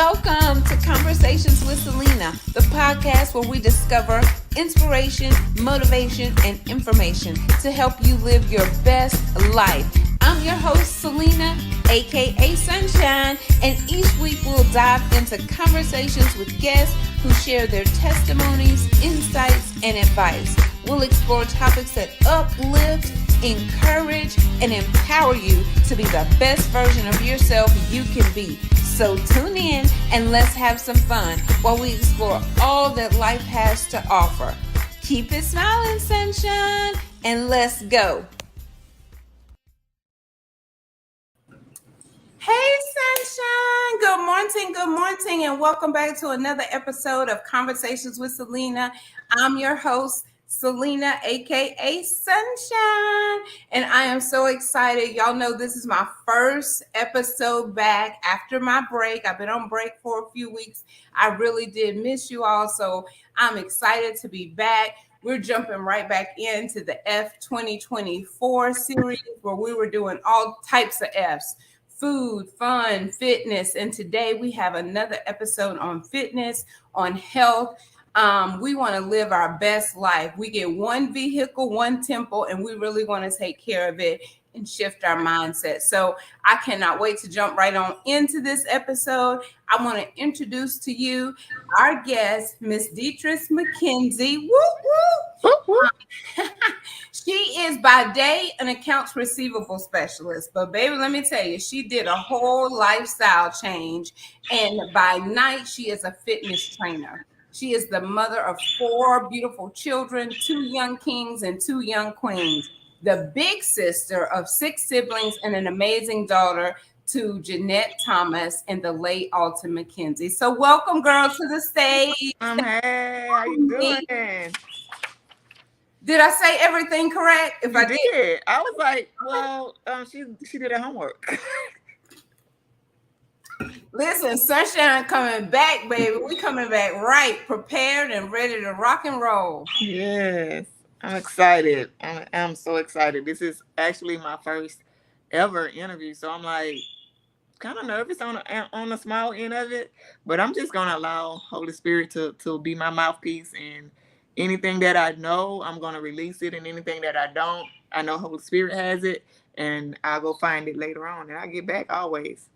Welcome to Conversations with Celena, the podcast where we discover inspiration, motivation, and information to help you live your best life. I'm your host, Celena, aka Sunshine, and each week we'll dive into conversations with guests who share their testimonies, insights, and advice. We'll explore topics that uplift, encourage, and empower you to be the best version of yourself you can be. So tune in and let's have some fun while we explore all that life has to offer. Keep it smiling, sunshine, and let's go. Hey, sunshine. Good morning, and welcome back to another episode of Conversations with Celena. I'm your host, Celena, aka Sunshine, and I am so excited. Y'all know this is my first episode back after my break. I've been on break for a few weeks. I really did miss you all, so I'm excited to be back. We're jumping right back into the F2024 series where we were doing all types of Fs. Food, fun, fitness, and today we have another episode on fitness, on health. We want to live our best life. We get one vehicle, one temple, and we really want to take care of it and shift our mindset. So I cannot wait to jump right on into this episode. I want to introduce to you our guest, Miss Detrice McKenzie. Woo, woo. She is by day an accounts receivable specialist, but baby, let me tell you, she did a whole lifestyle change, and by night, she is a fitness trainer. She is the mother of 4 beautiful children, 2 young kings and 2 young queens, the big sister of 6 siblings and an amazing daughter to Jeanette Thomas and the late Alta McKenzie. So welcome, girl, to the stage. Hey, how you doing? Did I say everything correct? If I did, I was like, well, she did her homework. Listen, Sunshine coming back, baby. We coming back right, prepared and ready to rock and roll. Yes, I'm excited. I'm so excited. This is actually my first ever interview, so I'm like kind of nervous on the small end of it, but I'm just gonna allow Holy Spirit to be my mouthpiece, and anything that I know, I'm gonna release it, and anything that I don't, I know Holy Spirit has it, and I'll go find it later on, and I get back always.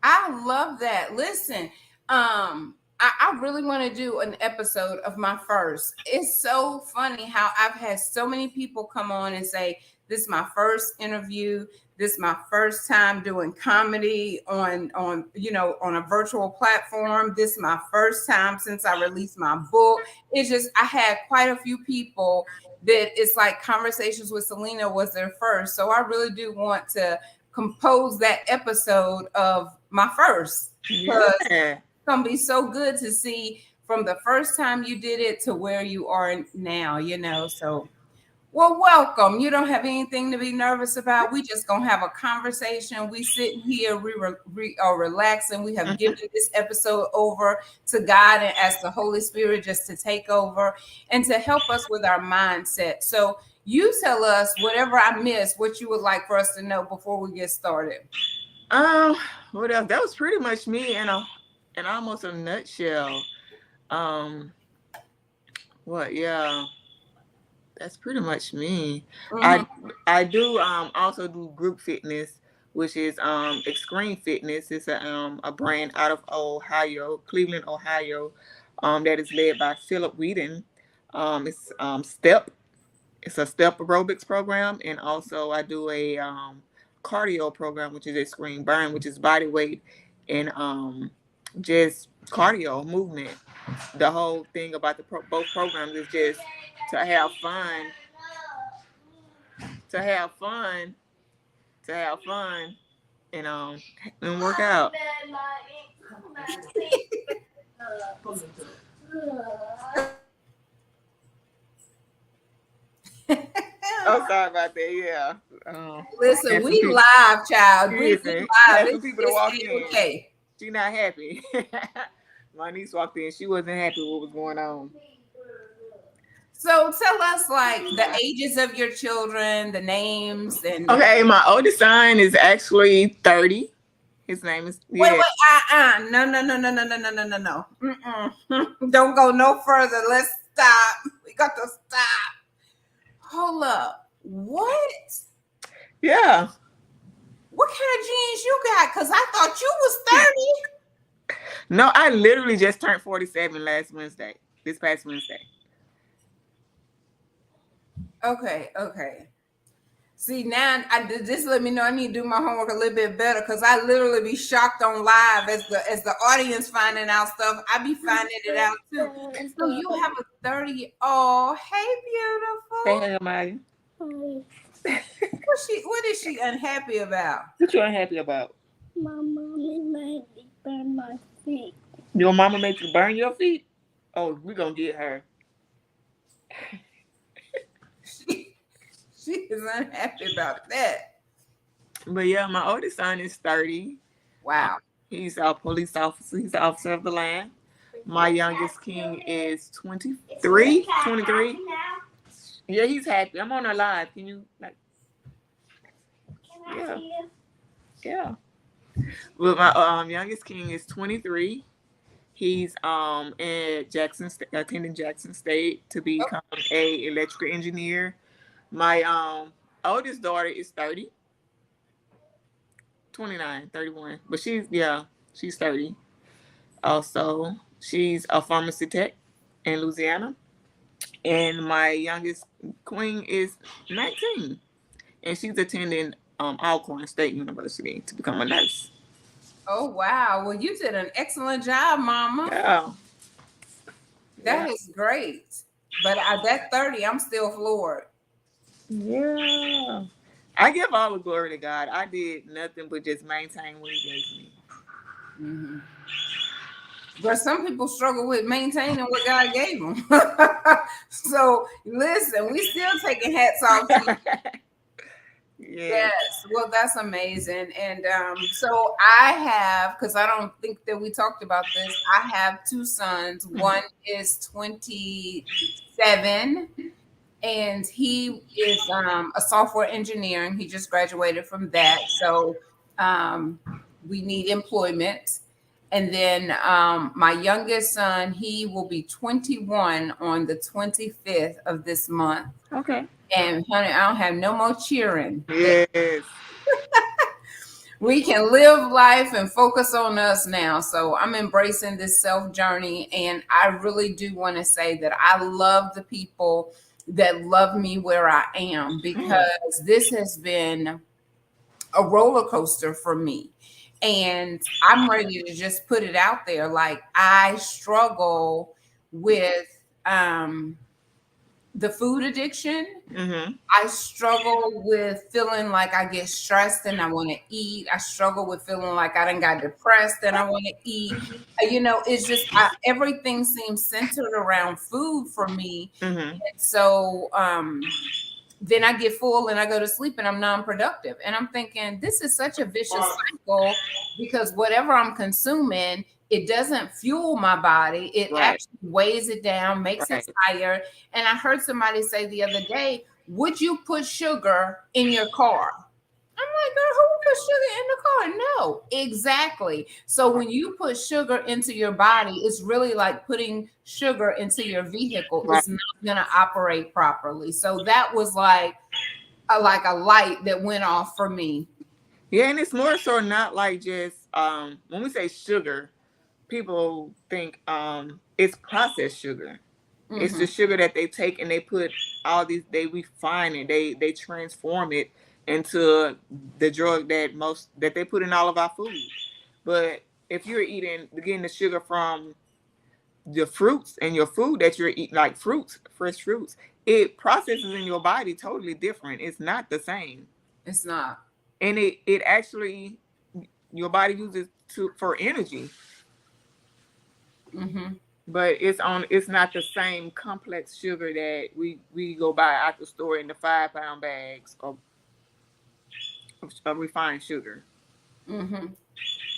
I love that. Listen, I really want to do an episode of my first. It's so funny how I've had so many people come on and say, this is my first interview. This is my first time doing comedy on a virtual platform. This is my first time since I released my book. It's just, I had quite a few people that it's like Conversations with Celena was their first. So I really do want to compose that episode of my first. Yeah. It's gonna be so good to see from the first time you did it to where you are now, so well, welcome. You don't have anything to be nervous about. We just gonna have a conversation. We sitting here, we are relaxing. We have given this episode over to God and asked the Holy Spirit just to take over and to help us with our mindset. So you tell us whatever I missed, what you would like for us to know before we get started. What else? That was pretty much me in almost a nutshell. That's pretty much me. Mm-hmm. I do also do group fitness, which is Extreme Fitness. It's a brand out of Ohio, Cleveland, Ohio, that is led by Philip Whedon. It's STEP. It's a STEP aerobics program, and also I do a cardio program, which is Extreme Burn, which is body weight and just cardio movement. The whole thing about both programs is just to have fun, and work out. Oh, sorry about that. Yeah. Listen, we live, child. We live. Some people to walk in. Okay. She's not happy. My niece walked in. She wasn't happy with what was going on. So tell us, like, the ages of your children, the names, and okay. My oldest son is actually 30. His name is Wait, no, Don't go no further. Let's stop. We got to stop. Hold up. What? Yeah. What kind of genes you got? Because I thought you was 30. No, I literally just turned 47 this past Wednesday. Okay. See, now this let me know I need to do my homework a little bit better, because I literally be shocked on live as the audience finding out stuff. I be finding it out too. So you have a 30. Oh, hey, beautiful. Hey, Maya. What is she unhappy about? What you unhappy about? My mommy made me burn my feet. Your mama made you burn your feet? Oh, we're gonna get her. She is unhappy about that. But yeah, my oldest son is 30. Wow. He's a police officer. He's the officer of the land. My youngest king is 23. Yeah, he's happy. I'm on a live. Can you like? Yeah. Yeah. Well, my youngest king is 23. He's at attending Jackson State to become a electrical engineer. My oldest daughter is 30. 29, 31. But she's 30. Also, she's a pharmacy tech in Louisiana. And my youngest queen is 19. And she's attending Alcorn State University to become a nurse. Oh, wow. Well, you did an excellent job, Mama. Yeah. That is great. But at that 30, I'm still floored. Yeah. I give all the glory to God. I did nothing but just maintain what He gave me. Mm-hmm. But some people struggle with maintaining what God gave them. So listen, we still taking hats off to you. Yes. Well, that's amazing. And so I have, because I don't think that we talked about this, I have two sons. One is 27. And he is a software engineer, and he just graduated from that. So we need employment. And then my youngest son, he will be 21 on the 25th of this month. Okay. And honey, I don't have no more cheering. Yes. We can live life and focus on us now. So I'm embracing this self journey. And I really do want to say that I love the people that love me where I am, because this has been a roller coaster for me. And I'm ready to just put it out there. Like, I struggle with the food addiction. Mm-hmm. I struggle with feeling like I get stressed and I want to eat. I struggle with feeling like I done got depressed and I want to eat. It's just everything seems centered around food for me. Mm-hmm. And so then I get full and I go to sleep and I'm non-productive. And I'm thinking, this is such a vicious cycle, because whatever I'm consuming, it doesn't fuel my body. It actually weighs it down, makes it tired. And I heard somebody say the other day, would you put sugar in your car? I'm like, girl, who would put sugar in the car? No, exactly. So when you put sugar into your body, it's really like putting sugar into your vehicle. It's not going to operate properly. So that was like a light that went off for me. Yeah, and it's more so not like just when we say sugar, people think it's processed sugar. Mm-hmm. It's the sugar that they take and they put they refine it, they transform it into the drug that they put in all of our food. But if you're getting the sugar from the fruits and your food that you're eating, like fruits, fresh fruits, it processes in your body totally different. It's not the same. It's not. And it actually, your body uses for energy. Mm-hmm. But it's not the same complex sugar that we go buy at the store in the 5-pound bags of refined sugar. Mm-hmm.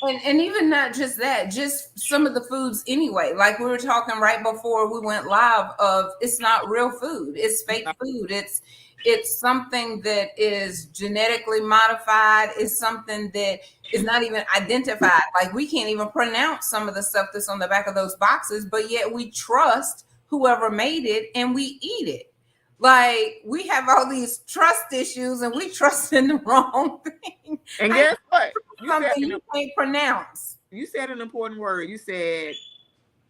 And even not just that, just some of the foods anyway. Like we were talking right before we went live of it's not real food. It's fake food. It's something that is genetically modified. It's something that is not even identified. Like we can't even pronounce some of the stuff that's on the back of those boxes, but yet we trust whoever made it and we eat it. Like we have all these trust issues and we trust in the wrong thing. And guess what? Something you can't pronounce. You said an important word. You said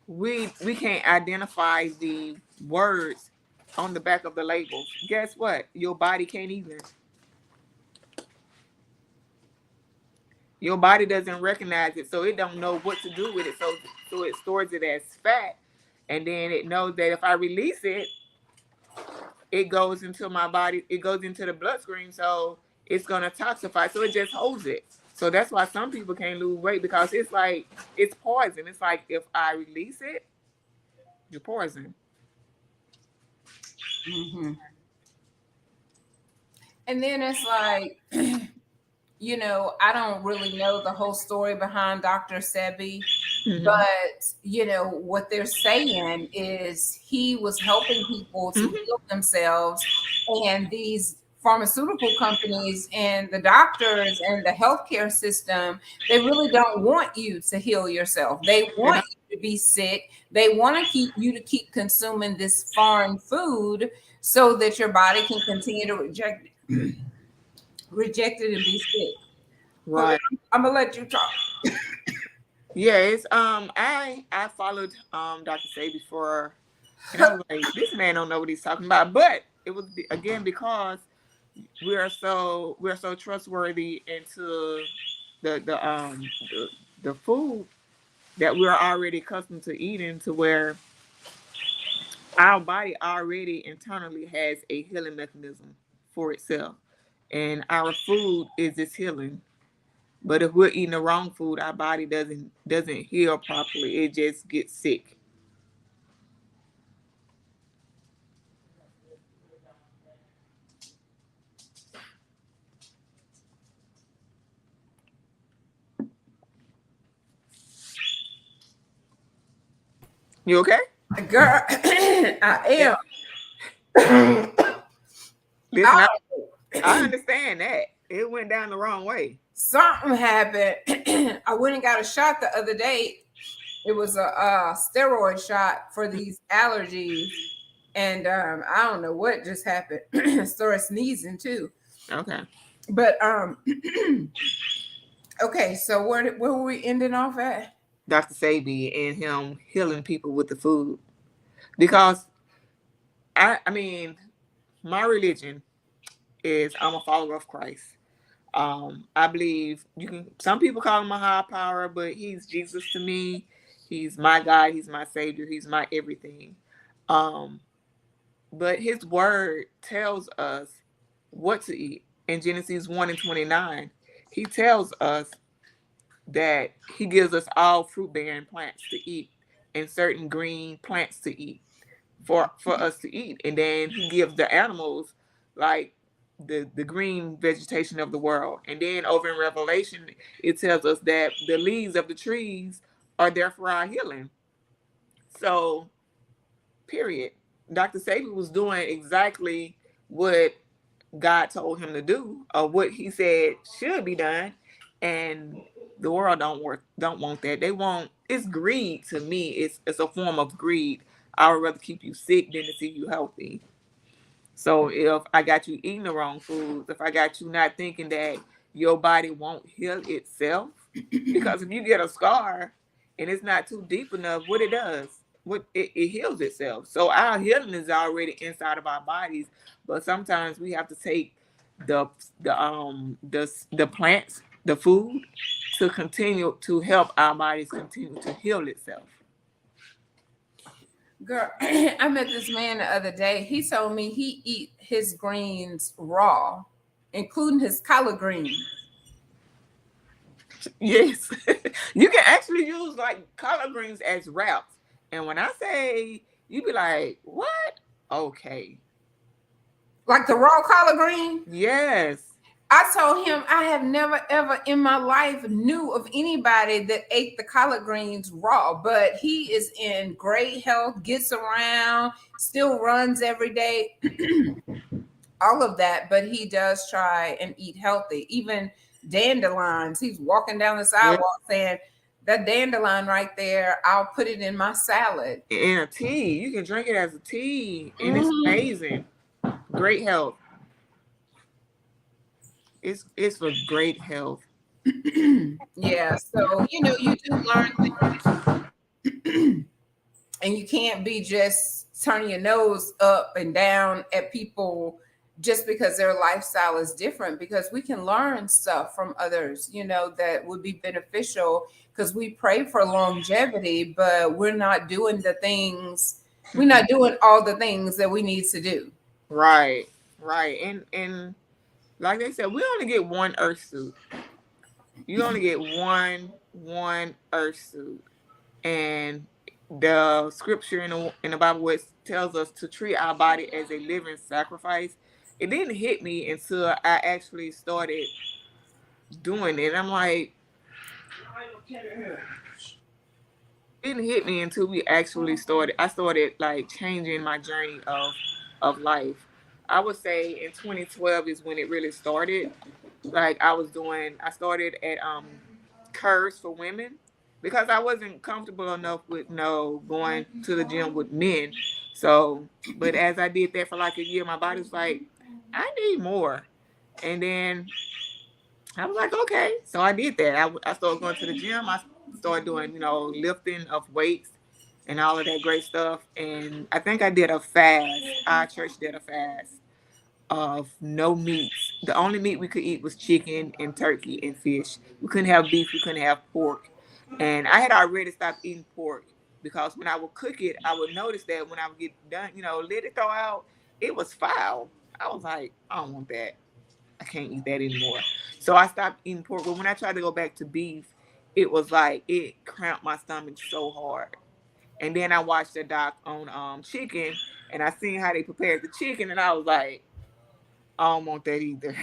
we can't identify the words on the back of the labels. Guess what? Your body can't either. Your body doesn't recognize it, so it don't know what to do with it. So it stores it as fat, and then it knows that if I release it, it goes into my body. It goes into the bloodstream, so it's gonna toxify. So it just holds it. So that's why some people can't lose weight, because it's like it's poison. It's like if I release it, you're poison. Mm-hmm. And then it's like, you know, I don't really know the whole story behind Dr. Sebi, but you know what they're saying is he was helping people to heal themselves, and these pharmaceutical companies and the doctors and the healthcare system, they really don't want you to heal yourself. They want you to be sick. They want to keep you to keep consuming this foreign food so that your body can continue to reject it and be sick. Right. I'm gonna let you talk. Yeah, it's I followed Dr. Sebi for, and I was like, this man don't know what he's talking about. But it was again because we're so trustworthy into the food that we're already accustomed to eating, to where our body already internally has a healing mechanism for itself, and our food is this healing. But if we're eating the wrong food, our body doesn't heal properly. It just gets sick. You okay? Girl, I am. Listen, I understand that. It went down the wrong way. Something happened. I went and got a shot the other day. It was a steroid shot for these allergies. And I don't know what just happened. Started sneezing too. Okay. But okay, so where were we ending off at? Dr. Sebi and him healing people with the food. Because I mean, my religion is I'm a follower of Christ. I believe some people call him a high power, but he's Jesus to me. He's my God, he's my savior, he's my everything. But his word tells us what to eat. In Genesis 1:29, he tells us that he gives us all fruit-bearing plants to eat and certain green plants to eat for us to eat. And then he gives the animals like the green vegetation of the world. And then over in Revelation, it tells us that the leaves of the trees are there for our healing. So, period. Dr. Sebi was doing exactly what God told him to do, or what he said should be done. And the world don't want that. They want, it's greed to me. It's a form of greed. I would rather keep you sick than to see you healthy. So if I got you eating the wrong foods, if I got you not thinking that your body won't heal itself, because if you get a scar and it's not too deep enough, what it does, it heals itself. So our healing is already inside of our bodies, but sometimes we have to take the plants, the food, to continue to help our bodies continue to heal itself. Girl, I met this man the other day. He told me he eat his greens raw, including his collard greens. Yes. You can actually use like collard greens as wraps. And when I say, you be like, what? Okay. Like the raw collard green? Yes. I told him I have never ever in my life knew of anybody that ate the collard greens raw, but he is in great health, gets around, still runs every day, all of that, but he does try and eat healthy. Even dandelions, he's walking down the Yeah. sidewalk saying, that dandelion right there, I'll put it in my salad. In a tea. You can drink it as a tea, and it's Mhm. amazing. Great health. It's for great health. Yeah, so you do learn things, and you can't be just turning your nose up and down at people just because their lifestyle is different, because we can learn stuff from others, that would be beneficial, because we pray for longevity, but we're not doing all the things that we need to do. Right, right. And like they said, we only get one earth suit. You only get one earth suit. And the scripture in the Bible which tells us to treat our body as a living sacrifice. It didn't hit me until I actually started doing it. I'm like, it didn't hit me until we actually started. I started like changing my journey of life. I would say in 2012 is when it really started. Like I started at curves for women because I wasn't comfortable enough with going to the gym with men. So, but as I did that for like a year, my body was like, I need more. And then I was like, okay. So I did that. I started going to the gym. I started doing, lifting of weights and all of that great stuff. And I think I did a fast. Our church did a fast of no meats. The only meat we could eat was chicken and turkey and fish. We couldn't have beef. We couldn't have pork. And I had already stopped eating pork because when I would cook it, I would notice that when I would get done, let it throw out, it was foul. I was like, I don't want that. I can't eat that anymore. So I stopped eating pork. But when I tried to go back to beef, it was like it cramped my stomach so hard. And then I watched the doc on chicken, and I seen how they prepared the chicken, and I was like, I don't want that either.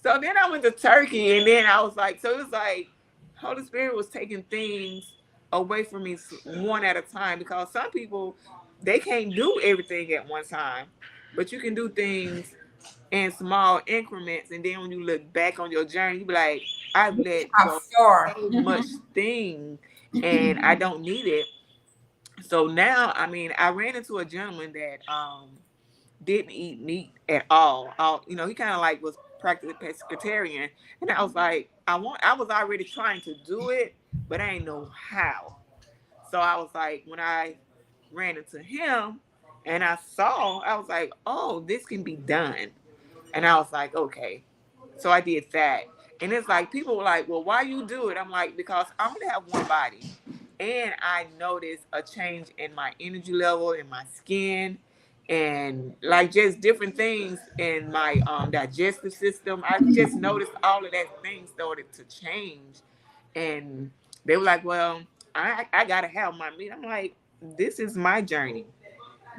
So then I went to turkey, and then I was like, so it was like Holy Spirit was taking things away from me one at a time because some people they can't do everything at one time, but you can do things in small increments, and then when you look back on your journey, you be like, I've let How go far? so much thing, and I don't need it. So now, I mean, I ran into a gentleman that didn't eat meat at all. He kind of like was practically pescatarian, and I was like, I was already trying to do it, but I didn't know how. So I was like, when I ran into him, and I was like, oh, this can be done, and I was like, okay. So I did that, and it's like people were like, well, why you do it? I'm like, because I only have one body, and I noticed a change in my energy level, in my skin, and like just different things in my digestive system. I just noticed all of that things started to change, and they were like, well, I gotta have my meat. I'm like, this is my journey,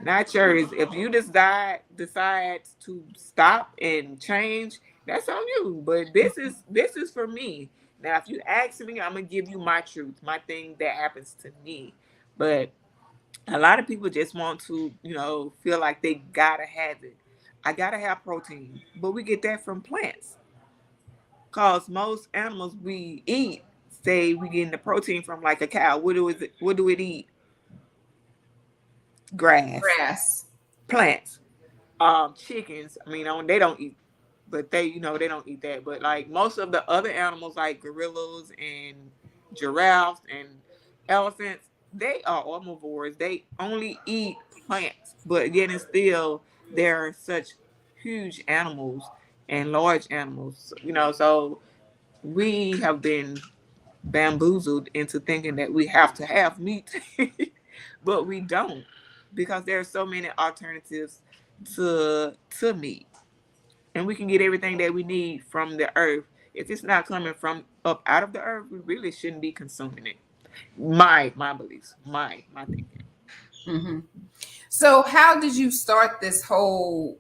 not yours. If you just decide to stop and change, that's on you. But this is for me. Now, if you ask me, I'm gonna give you my truth, my thing that happens to me. But a lot of people just want to, feel like they gotta have it. I gotta have protein, but we get that from plants. Cause most animals we eat, say we getting the protein from like a cow. What do it eat? Grass, Grass. plants. Chickens, I mean, they don't eat, but they don't eat that. But like most of the other animals, like gorillas and giraffes and elephants, they are omnivores. They only eat plants, but yet and still they're such huge animals and large animals. So we have been bamboozled into thinking that we have to have meat, but we don't, because there are so many alternatives to meat, and we can get everything that we need from the earth. If it's not coming from up out of the earth, we really shouldn't be consuming it. My beliefs, my thinking. Hmm. So, how did you start this whole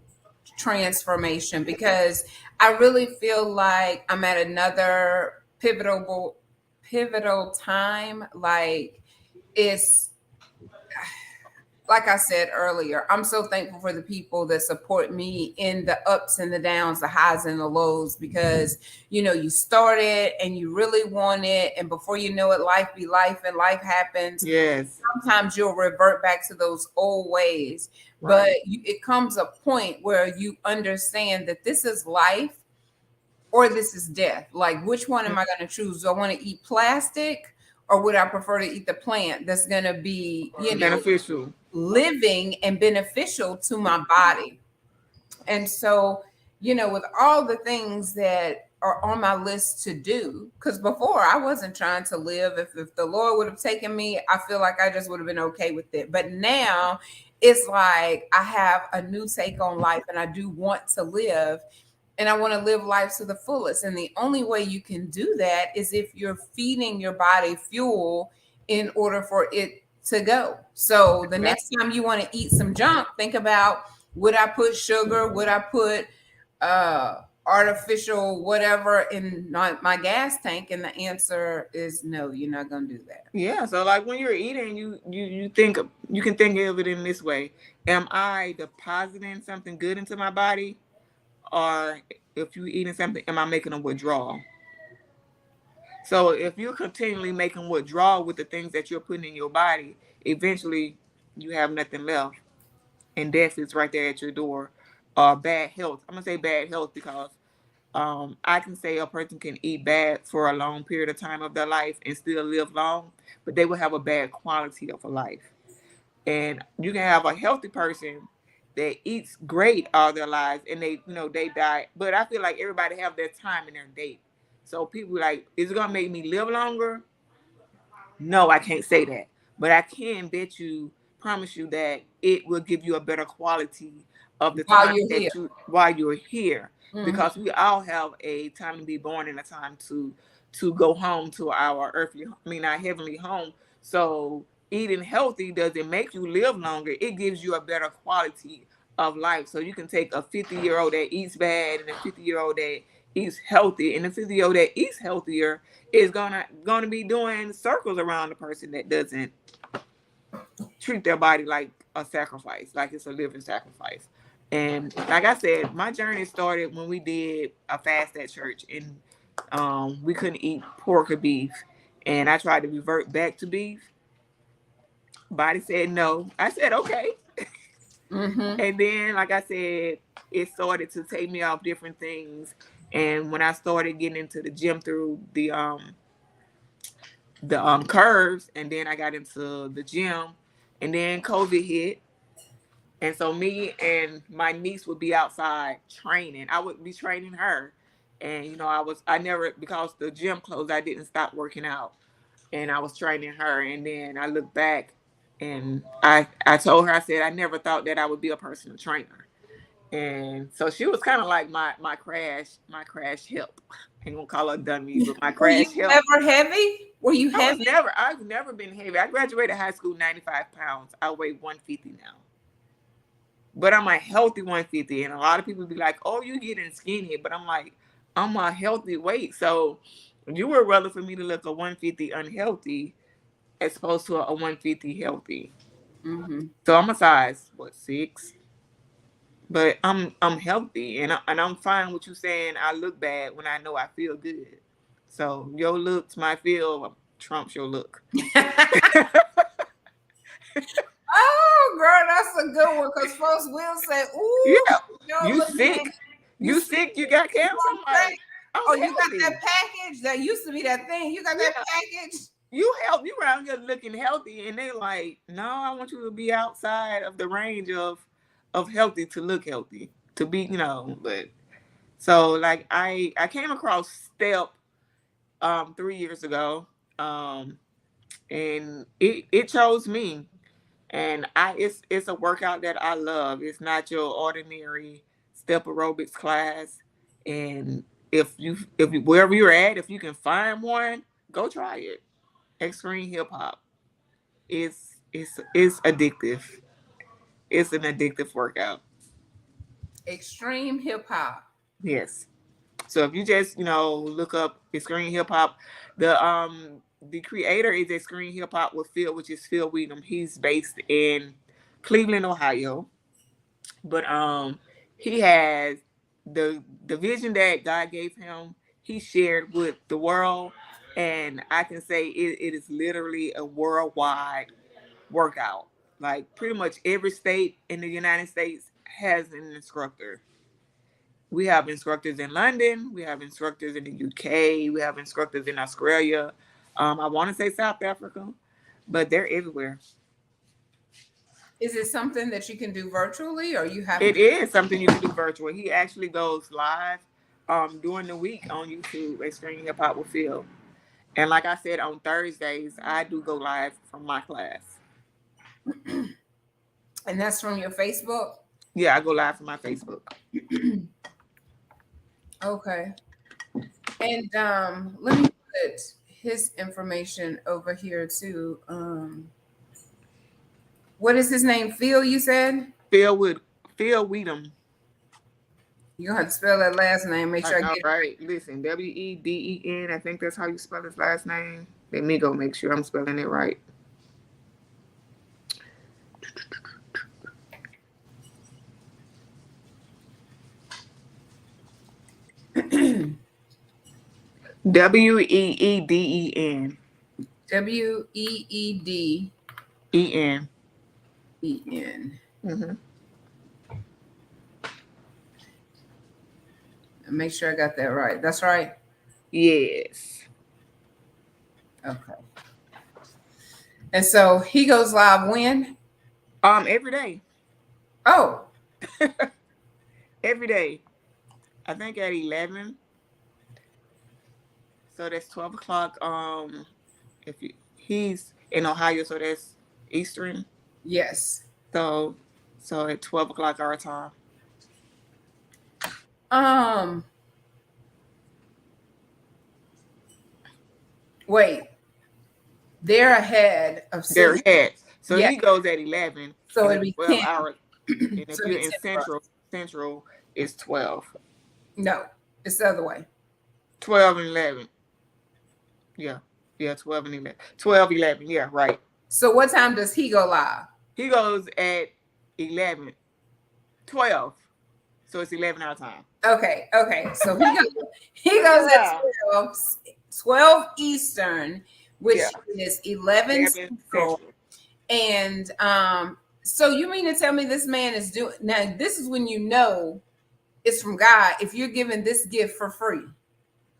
transformation, because I really feel like I'm at another pivotal time. Like, it's like I said earlier, I'm so thankful for the people that support me in the ups and the downs, the highs and the lows, because you started and you really want it, and before you know it, life be life and life happens. Yes. Sometimes you'll revert back to those old ways, Right. but it comes a point where you understand that this is life or this is death. Like, which one am I going to choose? Do I want to eat plastic, or would I prefer to eat the plant that's going to be, Beneficial. living and beneficial to my body? And so, with all the things that are on my list to do, because before I wasn't trying to live. If the Lord would have taken me, I feel like I just would have been okay with it. But now it's like I have a new take on life, and I do want to live, and I want to live life to the fullest. And the only way you can do that is if you're feeding your body fuel in order for it to go. So the next time you want to eat some junk, think about, would I put sugar? Would I put artificial whatever in my gas tank? And the answer is no, you're not going to do that. Yeah. So like when you're eating, you think you can think of it in this way: am I depositing something good into my body, or if you're eating something, am I making a withdrawal? So if you're continually making withdrawal with the things that you're putting in your body, eventually you have nothing left, and death is right there at your door. Bad health. I'm gonna say bad health because I can say a person can eat bad for a long period of time of their life and still live long, but they will have a bad quality of a life. And you can have a healthy person that eats great all their lives and they die. But I feel like everybody have their time and their date. So people like, is it gonna make me live longer? No, I can't say that. But I can promise you that it will give you a better quality of the While time you're that here. while you're here. Mhm. Because we all have a time to be born and a time to go home to our our heavenly home. So eating healthy doesn't make you live longer. It gives you a better quality of life. So you can take a 50-year-old that eats bad and a 50-year-old that eats healthy, and the 50-year-old that eats healthier is gonna be doing circles around the person that doesn't treat their body like a sacrifice, like it's a living sacrifice. And like I said, my journey started when we did a fast at church, and we couldn't eat pork or beef, and I tried to revert back to beef. Body said no. I said okay. Mm-hmm. And then, like I said, it started to take me off different things. And when I started getting into the gym through the curves, and then I got into the gym, and then COVID hit, and so me and my niece would be outside training. I would be training her, and I never, because the gym closed, I didn't stop working out, and I was training her, and then I looked back, and I told her, I said I never thought that I would be a personal trainer. And so she was kind of like my crash help. I ain't gonna call her dummy, but my Were you crash help. ever heavy? Were you heavy? I've never been heavy. I graduated high school 95 pounds. I weigh 150 now. But I'm a healthy 150. And a lot of people be like, oh, you getting skinny. But I'm like, I'm a healthy weight. So you would rather for me to look a 150 unhealthy as opposed to a 150 healthy. Mm-hmm. So I'm a size, what, 6? But I'm healthy, and I'm fine with you saying I look bad when I know I feel good. So your looks might feel trumps your look. Oh, girl, that's a good one, because folks will say, ooh, Yeah, don't you look sick. bad. You sick. You got cancer. I'm like, Oh, I'm you got healthy. that package? That used to be that thing. You got that package? You help. You around here looking healthy, and they like, no, I want you to be outside of the range of healthy to look healthy to be, But so like I came across Step 3 years ago. And it chose me, and it's a workout that I love. It's not your ordinary step aerobics class. And if you wherever you're at, if you can find one, go try it. Extreme hip hop. It's addictive. It's an addictive workout. Extreme hip hop. Yes. So if you just, look up Extreme Hip Hop, the creator is Extreme Hip Hop with Phil, which is Phil Wheaton. He's based in Cleveland, Ohio. But he has the vision that God gave him, he shared with the world. And I can say it is literally a worldwide workout. Like pretty much every state in the United States has an instructor. We have instructors in London. We have instructors in the UK. We have instructors in Australia. I want to say South Africa, but they're everywhere. Is it something that you can do virtually, or you have It to? is something you can do virtual. He actually goes live during the week on YouTube, Extreme Hip Hop with Phil. And like I said, on Thursdays, I do go live from my class. And that's from your Facebook? Yeah, I go live from my Facebook. Okay. And let me put his information over here too. What is his name? Phil, you said? Phil Wheaton. You're gonna have to spell that last name. Make sure I get it. Right. Listen, Weden. I think that's how you spell his last name. Let me go make sure I'm spelling it right. Weeden. Weed En. En. Mm-hmm. Make sure I got that right. That's right. Yes. Okay. And so he goes live when? Every day. Oh. Every day. I think at 11. So that's 12 o'clock. He's in Ohio, so that's Eastern. Yes. So at 12 o'clock our time. Wait. They're ahead of They're ahead. So yeah. he goes at 11. So it'd be 12 10 hours. And if so you're in Central, it's 12. No, it's the other way. 12 and 11. Yeah. Yeah, 12 and 11. 12, 11. Yeah, right. So what time does he go live? He goes at 11. 12. So it's 11 our time. Okay. So he goes at 12 Eastern, which is 11 Central. And so you mean to tell me this man is doing now? This is when you know it's from God if you're giving this gift for free.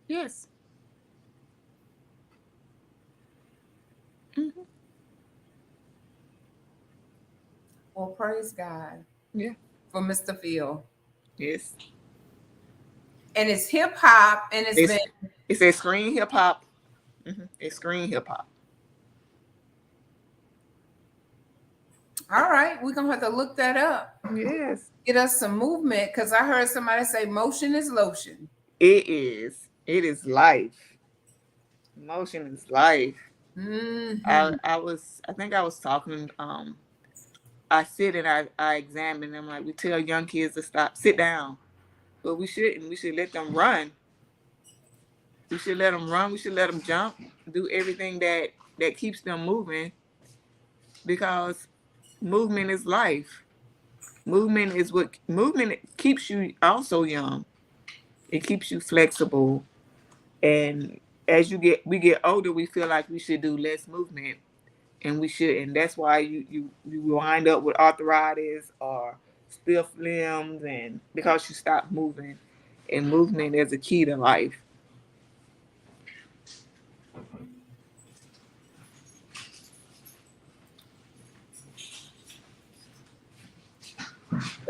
Yes. Mm-hmm. Well, praise God. Yeah. For Mr. Phil. Yes. And it's hip hop, and it's Extreme Hip Hop. Mm-hmm. Extreme Hip Hop. All right, we're gonna have to look that up. Yes. Get us some movement, because I heard somebody say motion is lotion. It is. It is life. Motion is life. Mm-hmm. I think I was talking. I sit and I examine them. Like we tell young kids to sit down, but we shouldn't. We should let them run. We should let them run. We should let them jump. Do everything that keeps them moving, because movement is life. Movement keeps you also young. It keeps you flexible, and as we get older, we feel like we should do less movement, and we shouldn't. That's why you wind up with arthritis or stiff limbs, and because you stop moving. And movement is a key to life.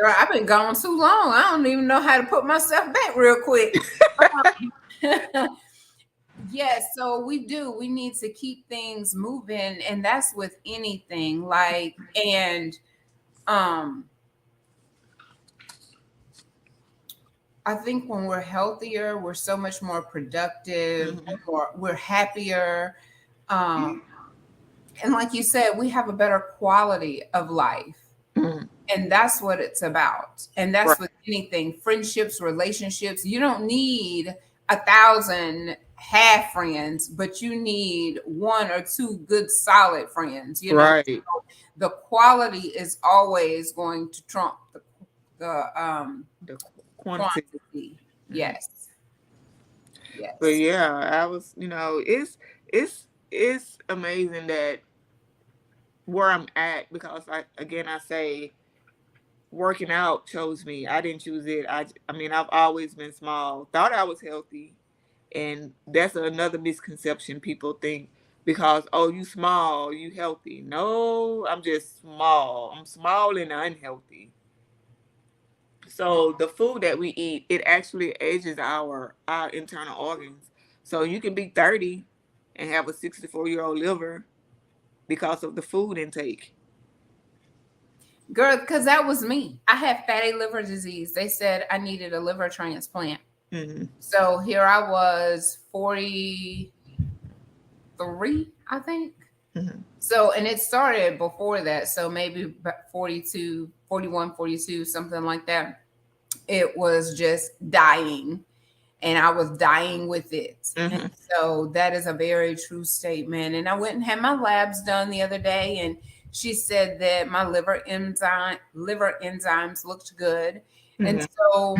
I've been gone too long. I don't even know how to put myself back real quick. Yes, so we do. We need to keep things moving, and that's with anything. And I think when we're healthier, we're so much more productive, mm-hmm. We're happier. And like you said, we have a better quality of life. And that's what it's about. And that's Right. with anything, friendships, relationships. You don't need 1,000 half friends, but you need one or two good, solid friends. Right. The quality is always going to trump the The quantity. quantity. Mhm. Yes. But Yes. yeah, I was, it's amazing that where I'm at, because I say working out chose me. I didn't choose it. I mean, I've always been small. Thought I was healthy, and that's another misconception people think, because oh, you small, you healthy. No, I'm just small. I'm small and unhealthy. So the food that we eat, it actually ages our internal organs. So you can be 30 and have a 64-year-old liver because of the food intake. Girl, because that was me. I had fatty liver disease. They said I needed a liver transplant. Hmm. So here I was, 43, I think. Hmm. So, and it started before that. So maybe about 42, 41, 42, something like that. It was just dying, and I was dying with it. And Hmm. so that is a very true statement. And I went and had my labs done the other day, and she said that my liver enzymes looked good. And Hmm. so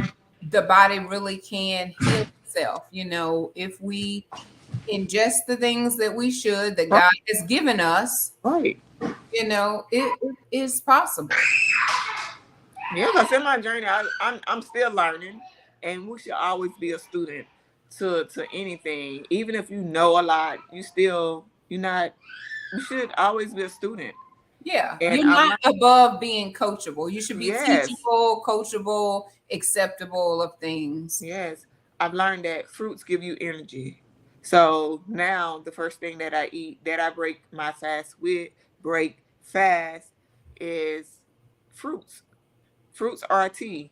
the body really can heal itself, if we ingest the things that we should, that Right. God has given us, Right. it is possible. Yeah, because in my journey, I'm still learning, and we should always be a student to anything. Even if you know a lot, you're not. You should always be a student. Yeah, And you're I've not learned, above being coachable. You should be yes, teachable, coachable, acceptable of things. yes, I've learned that fruits give you energy. So now the first thing that I eat, that I break fast, is fruits. Fruits are a tea.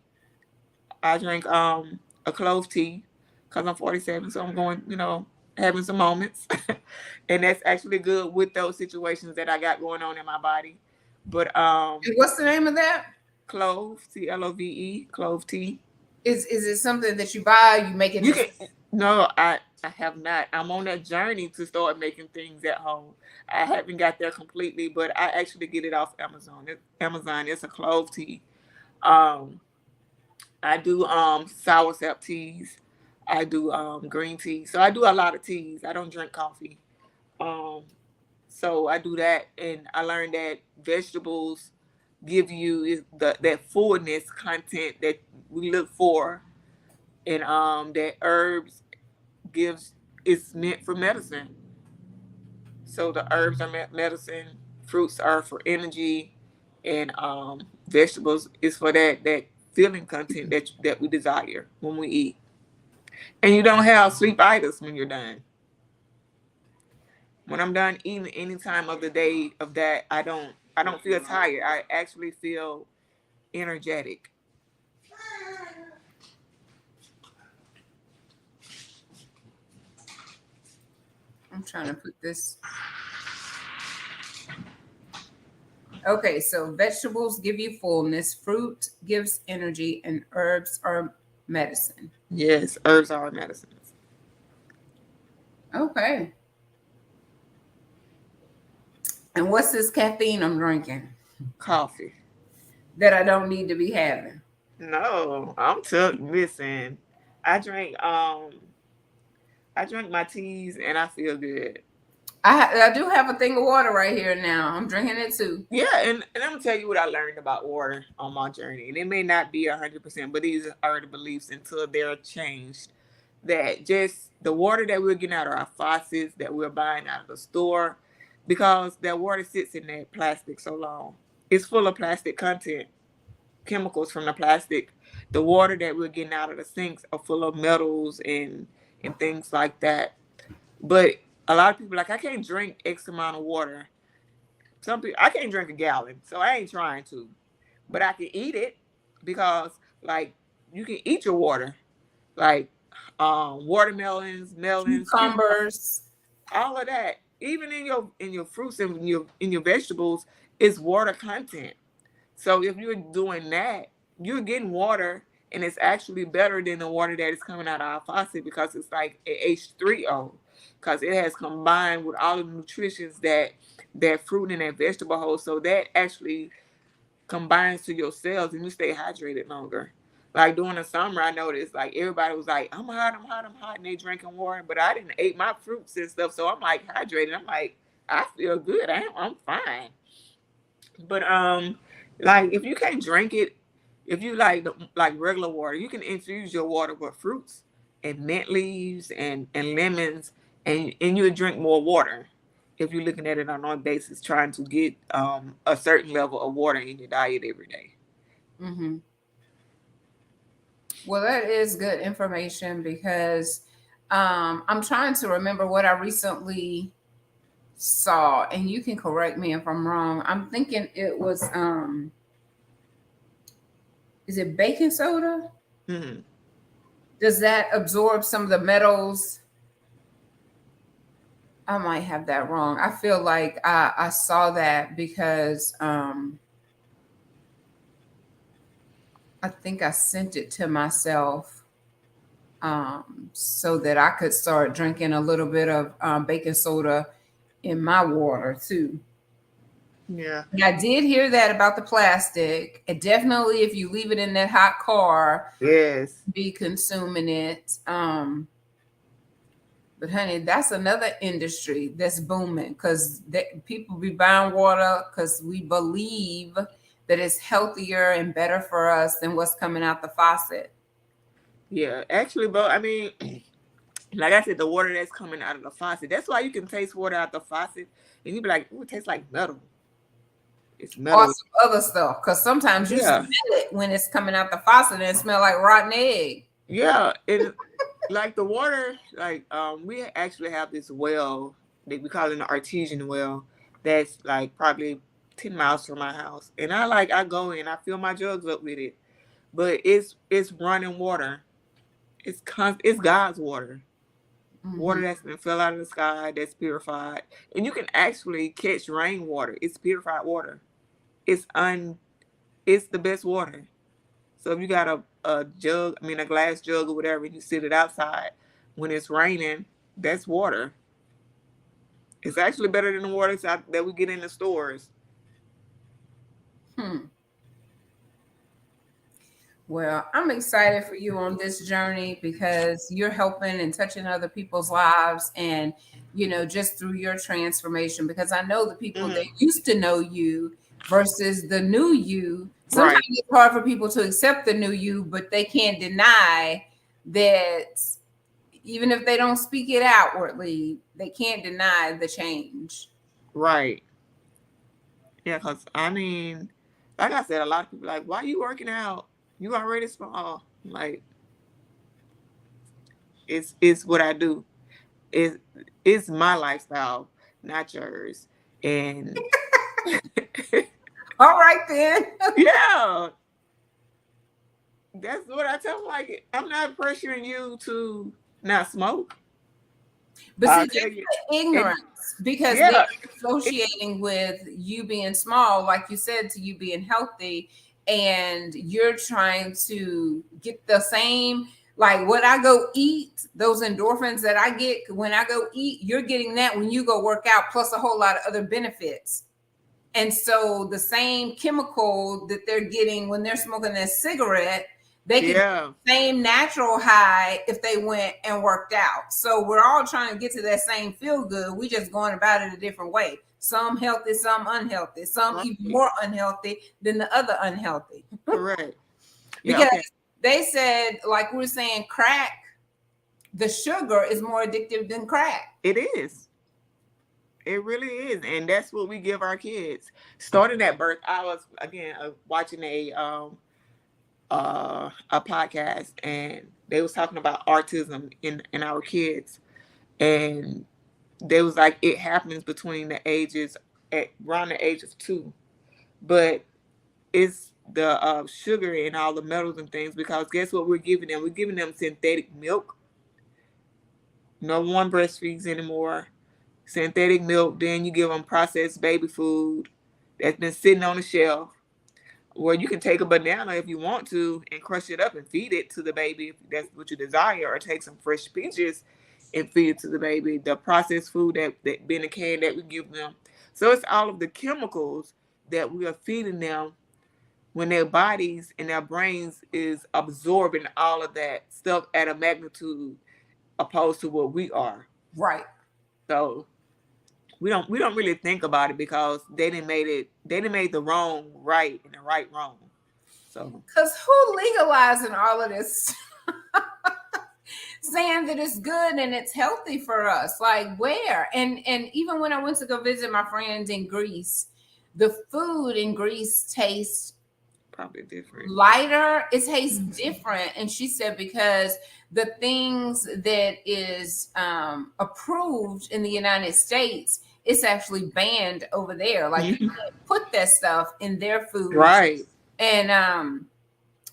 I drink a clove tea because I'm 47, so I'm going, having some moments, and that's actually good with those situations that I got going on in my body. But And what's the name of that? clove, CLOVE, clove tea. Is it something that you buy? You make it You this? can No, I have not. I'm on that journey to start making things at home. I haven't got there completely, but I actually get it off Amazon. Amazon, it's a clove tea. Um, I do soursop teas. I do green tea. So I do a lot of teas. I don't drink coffee. Um, so I do that, and I learned that vegetables give you that fullness content that we look for, and that herbs gives is meant for medicine. So the herbs are medicine, fruits are for energy, and vegetables is for that feeling content that we desire when we eat. And you don't have sleepitis when you're done. When I'm done eating any time of the day of that, I don't feel tired. I actually feel energetic. I'm trying to put this. Okay, so vegetables give you fullness, fruit gives energy, and herbs are medicine. Yes, herbs are medicines. Okay. And what's this caffeine I'm drinking Coffee. that I don't need to be having? No, listen. I drink um I drink my teas and I feel good. I do have a thing of water right here now. I'm drinking it too. Yeah, and I'm gonna tell you what I learned about water on my journey. And it may not be 100%, but these are the beliefs until they're changed. That just the water that we're getting out of our faucets, that we're buying out of the store, because that water sits in that plastic so long. It's full of plastic content, chemicals from the plastic. The water that we're getting out of the sinks are full of metals and things like that. But a lot of people like, I can't drink X amount of water. Some people, I can't drink a gallon, so I ain't trying to. But I can eat it, because like you can eat your water, like watermelons, melons, cucumbers, Cucumbers. all of that. Even in your fruits and in your vegetables is water content. So if you're doing that, you're getting water, and it's actually better than the water that is coming out of our faucet because it's like a H3O, because it has combined with all the nutritions that fruit and that vegetable holds. So that actually combines to your cells, and you stay hydrated longer. Like during the summer, I noticed like everybody was like, I'm hot, I'm hot, I'm hot, and they drinking water. But I didn't ate my fruits and stuff, so I'm like hydrated. I'm like, I feel good. I'm fine. But like if you can't drink it, if you like regular water, you can infuse your water with fruits and mint leaves and lemons, and you'll drink more water if you're looking at it on a basis, trying to get a certain level of water in your diet every day. Mm-hmm. Well, that is good information because I'm trying to remember what I recently saw, and you can correct me if I'm wrong. I'm thinking it was is it baking soda? Mm-hmm. Does that absorb some of the metals? I might have that wrong. I feel like I saw that because I think I sent it to myself so that I could start drinking a little bit of baking soda in my water too. Yeah. And I did hear that about the plastic. And definitely, if you leave it in that hot car, Yes. be consuming it. But honey, that's another industry that's booming because people be buying water because we believe that it's healthier and better for us than what's coming out the faucet. Yeah. Actually, but I mean, like I said, the water that's coming out of the faucet. That's why you can taste water out the faucet, and you be like, "Ooh, it tastes like metal." It's Or metal. some other stuff because sometimes you smell Yeah. it when it's coming out the faucet and it smell like rotten egg. Yeah. And like the water, like we actually have this well that we call it an artesian well that's like probably 10 miles from my house, and I go in, I fill my jugs up with it, but it's running water. It's God's water, Mm-hmm. water that's been fell out of the sky, that's purified, and you can actually catch rainwater. It's purified water. It's un it's the best water. So if you got a jug, I mean a glass jug or whatever, and you sit it outside when it's raining, that's water. It's actually better than the water that we get in the stores. Hmm. Well, I'm excited for you on this journey because you're helping and touching other people's lives and, just through your transformation. Because I know the people that Hmm. used to know you versus the new you. Sometimes Right, it's hard for people to accept the new you, but they can't deny that even if they don't speak it outwardly, they can't deny the change. right. Yeah, because I mean, like I said, a lot of people like, why you working out? You already small. Like, it's what I do. It's it's my lifestyle, not yours. And All right, then. yeah, that's what I tell them. Like, I'm not pressuring you to not smoke. But see, I'll that's tell you. the And ignorance because they're yeah, it, associating with you being small, like you said, to you being healthy, and you're trying to get the same. Like what I go eat, those endorphins that I get when I go eat, you're getting that when you go work out, plus a whole lot of other benefits. And so the same chemical that they're getting when they're smoking a cigarette, they could get yeah, the same natural high if they went and worked out. So we're all trying to get to that same feel good. We just going about it a different way. Some healthy, some unhealthy, some even right, more unhealthy than the other unhealthy. correct. Yeah, Because okay. they said, like we were saying, crack, the sugar is more addictive than crack. It is. It really is, and that's what we give our kids. Starting at birth, I was again watching a podcast, and they was talking about autism in our kids, and they was like it happens between the ages at around the age of 2, but it's the sugar and all the metals and things, because guess what we're giving them? We're giving them synthetic milk. No one breastfeeds anymore. Synthetic milk. Then you give them processed baby food that's been sitting on the shelf. Well, you can take a banana if you want to and crush it up and feed it to the baby if that's what you desire, or take some fresh peaches and feed it to the baby. The processed food that been in a can that we give them. So it's all of the chemicals that we are feeding them when their bodies and their brains is absorbing all of that stuff at a magnitude opposed to what we are. Right. So we don't really think about it because they didn't made the wrong right and the right wrong. So Because who legalizing all of this? Saying that it's good and it's healthy for us. Like where? And even when I went to go visit my friends in Greece, the food in Greece tastes probably different. lighter. It tastes different. And she said because the things that is approved in the United States, it's actually banned over there. Like you can't put that stuff in their food. Right. And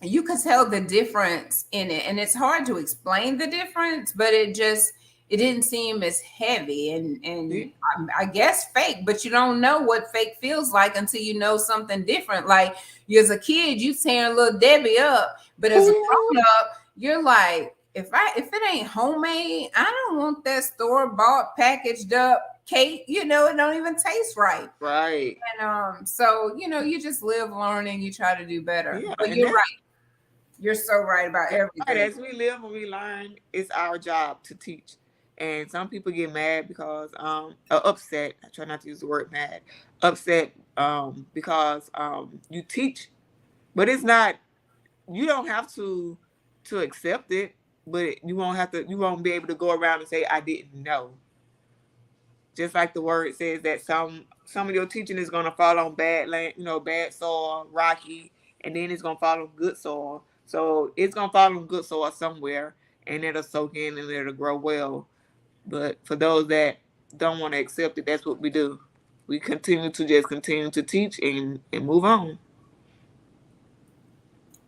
you could tell the difference in it. And it's hard to explain the difference, but it didn't seem as heavy and I guess fake, but you don't know what fake feels like until you know something different. Like you as a kid, you tearing little Debbie up, but as a grown up, you're like, if it ain't homemade, I don't want that store-bought packaged up cake. It don't even taste right. Right. And so you just live learning, you try to do better. Yeah, but you're right. You're so right about everything. Right. As we live and we learn, it's our job to teach. And some people get mad because upset. I try not to use the word mad. Upset because you teach, but it's not. You don't have to accept it, but you won't be able to go around and say I didn't know. Just like the word says that some of your teaching is gonna fall on bad land, bad soil, rocky, and then it's gonna fall on good soil. So it's gonna fall on good soil somewhere, and it'll soak in and it'll grow well. But for those that don't want to accept it, that's what we do. We continue to teach and move on.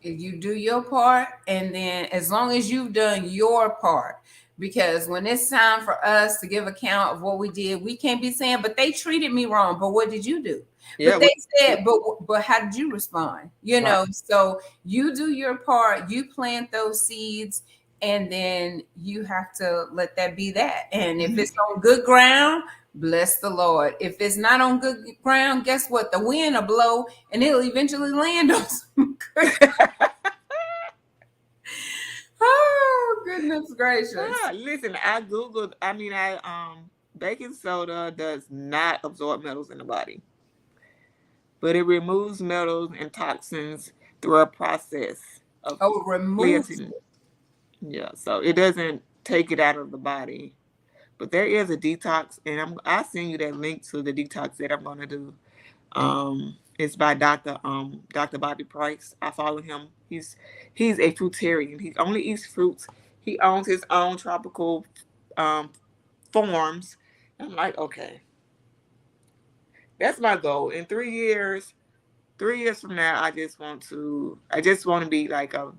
You do your part, and then as long as you've done your part, because when it's time for us to give account of what we did, we can't be saying, but they treated me wrong. But what did you do? Yeah, but they said, but how did you respond? Right. So you do your part, you plant those seeds, and then you have to let that be that. And if it's on good ground, bless the Lord. If it's not on good ground, guess what? The wind will blow and it'll eventually land on some good. Oh, goodness gracious. Yeah, listen, I Googled, baking soda does not absorb metals in the body, but it removes metals and toxins through a process of cleansing. Yeah, so it doesn't take it out of the body. But there is a detox, and I'll send you that link to the detox that I'm gonna do. It's by Dr. Bobby Price. I follow him. He's a fruitarian. He only eats fruits. He owns his own tropical farms. I'm like, okay, that's my goal. In 3 years, 3 years from now, I just want to be like a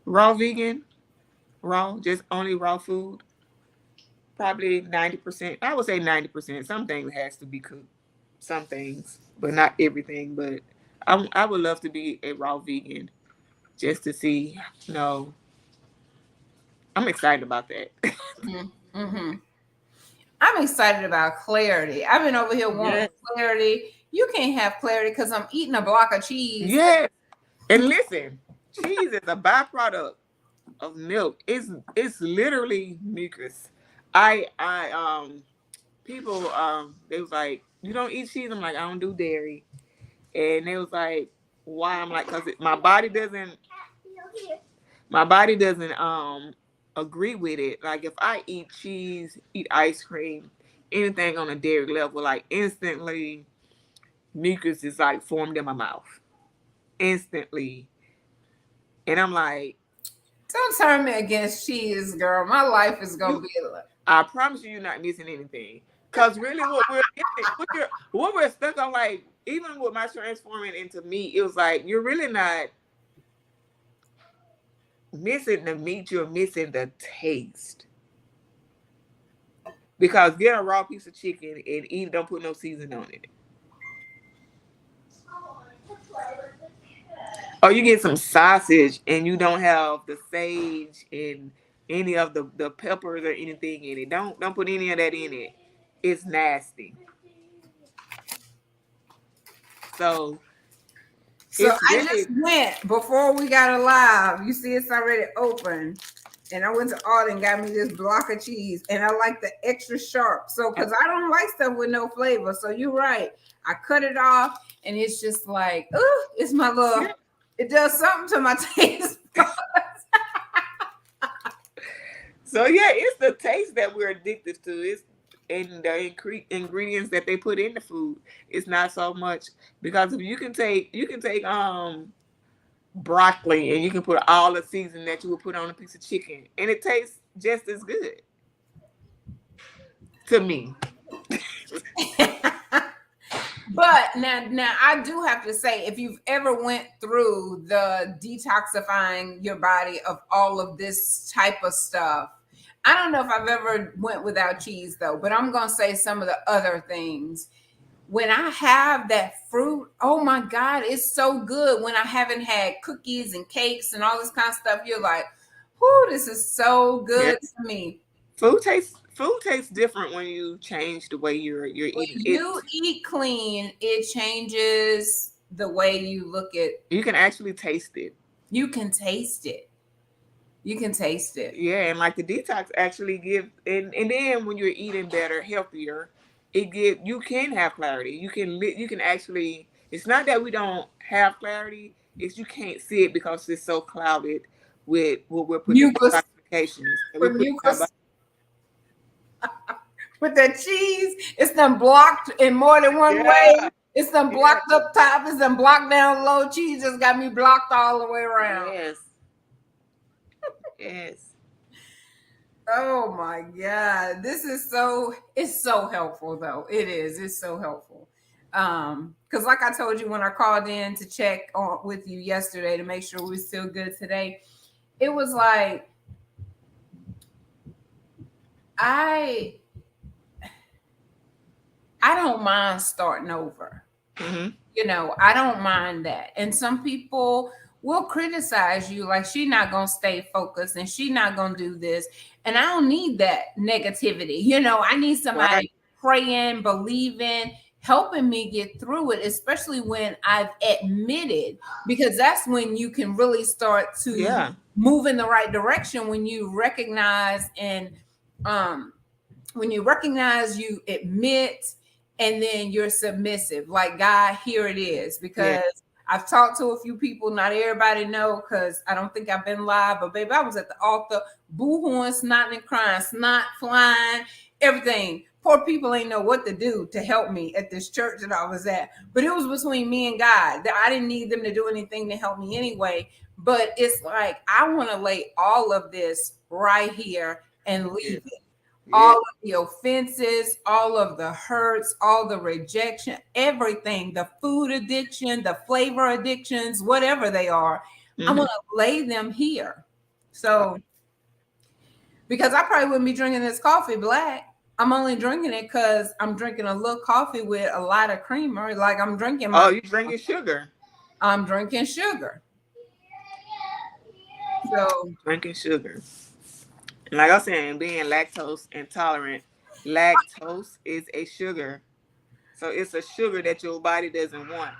raw vegan. Raw, just only raw food. Probably 90%. I would say 90%. Some things has to be cooked. Some things, but not everything. But I would love to be a raw vegan just to see. No, I'm excited about that. Mm-hmm. I'm excited about clarity. I've been over here wanting clarity. You can't have clarity because I'm eating a block of cheese. Yeah. And listen, cheese is a byproduct of milk. It's literally mucus. People they was like, you don't eat cheese. I'm like, I don't do dairy. And they was like, why? I'm like, because my body doesn't agree with it. Like if I eat cheese, eat ice cream, anything on a dairy level, like instantly mucus is like formed in my mouth. Instantly. And I'm like, don't turn me against cheese, girl. My life is gonna be like, I promise you're not missing anything. Because really what we're stuck on, like, even with my transforming into meat, it was like, you're really not missing the meat, you're missing the taste. Because get a raw piece of chicken and eat it, don't put no seasoning on it. Or you get some sausage and you don't have the sage and any of the peppers or anything in it. Don't put any of that in it. It's nasty. So So it's I just really went before we got alive. You see, it's already open. And I went to Aldi and got me this block of cheese. And I like the extra sharp. So, because I don't like stuff with no flavor. So you're right. I cut it off and it's just like, ooh, it's my little, it does something to my taste. so yeah, it's the taste that we're addicted to. It's and the ingredients that they put in the food. It's not so much because if you can take broccoli and you can put all the seasoning that you would put on a piece of chicken and it tastes just as good to me. But now I do have to say, if you've ever went through the detoxifying your body of all of this type of stuff, I don't know if I've ever went without cheese though, but I'm gonna say some of the other things. When I have that fruit, oh my God, it's so good. When I haven't had cookies and cakes and all this kind of stuff, you're like, whoo, this is so Yeah. good to me. Food tastes different when you change the way you're When eating it. you eat clean, it changes the way you look at. You can actually taste it. You can taste it. You can taste it. Yeah, and like the detox actually give and then when you're eating better, healthier, you can have clarity. You can actually. It's not that we don't have clarity. It's you can't see it because it's so clouded with what we're putting in Mucus, intoxications that we with put in our body. mucus, with that cheese, it's done blocked in more than one way. Yeah. It's done blocked up top. It's done blocked down low. Cheese just got me blocked all the way around. Yes. Yes. Oh my God. It's so helpful though. It is. It's so helpful. Because like I told you when I called in to check on with you yesterday to make sure we're still good today, it was like I don't mind starting over. Mm-hmm. You know, I don't mind that. And some people will criticize you like she not gonna stay focused and she not gonna do this. And I don't need that negativity. You know, I need somebody Right. praying, believing, helping me get through it, especially when I've admitted, because that's when you can really start to Yeah. move in the right direction when you recognize and you admit and then you're submissive like God, here it is. Because I've talked to a few people, not everybody know because I don't think I've been live, but baby, I was at the altar boo-hooing, snotting and crying, snot flying, everything. Poor people ain't know what to do to help me at this church that I was at, but it was between me and God. I didn't need them to do anything to help me anyway. But it's like I want to lay all of this right here and leave it. All of the offenses, all of the hurts, all the rejection, everything, the food addiction, the flavor addictions, whatever they are, I want to lay them here. So, because I probably wouldn't be drinking this coffee black. I'm only drinking it because I'm drinking a little coffee with a lot of creamer. Like I'm drinking Oh, you drinking sugar? I'm drinking sugar. So Drinking sugar. Like I was saying, being lactose intolerant, lactose is a sugar. So it's a sugar that your body doesn't want.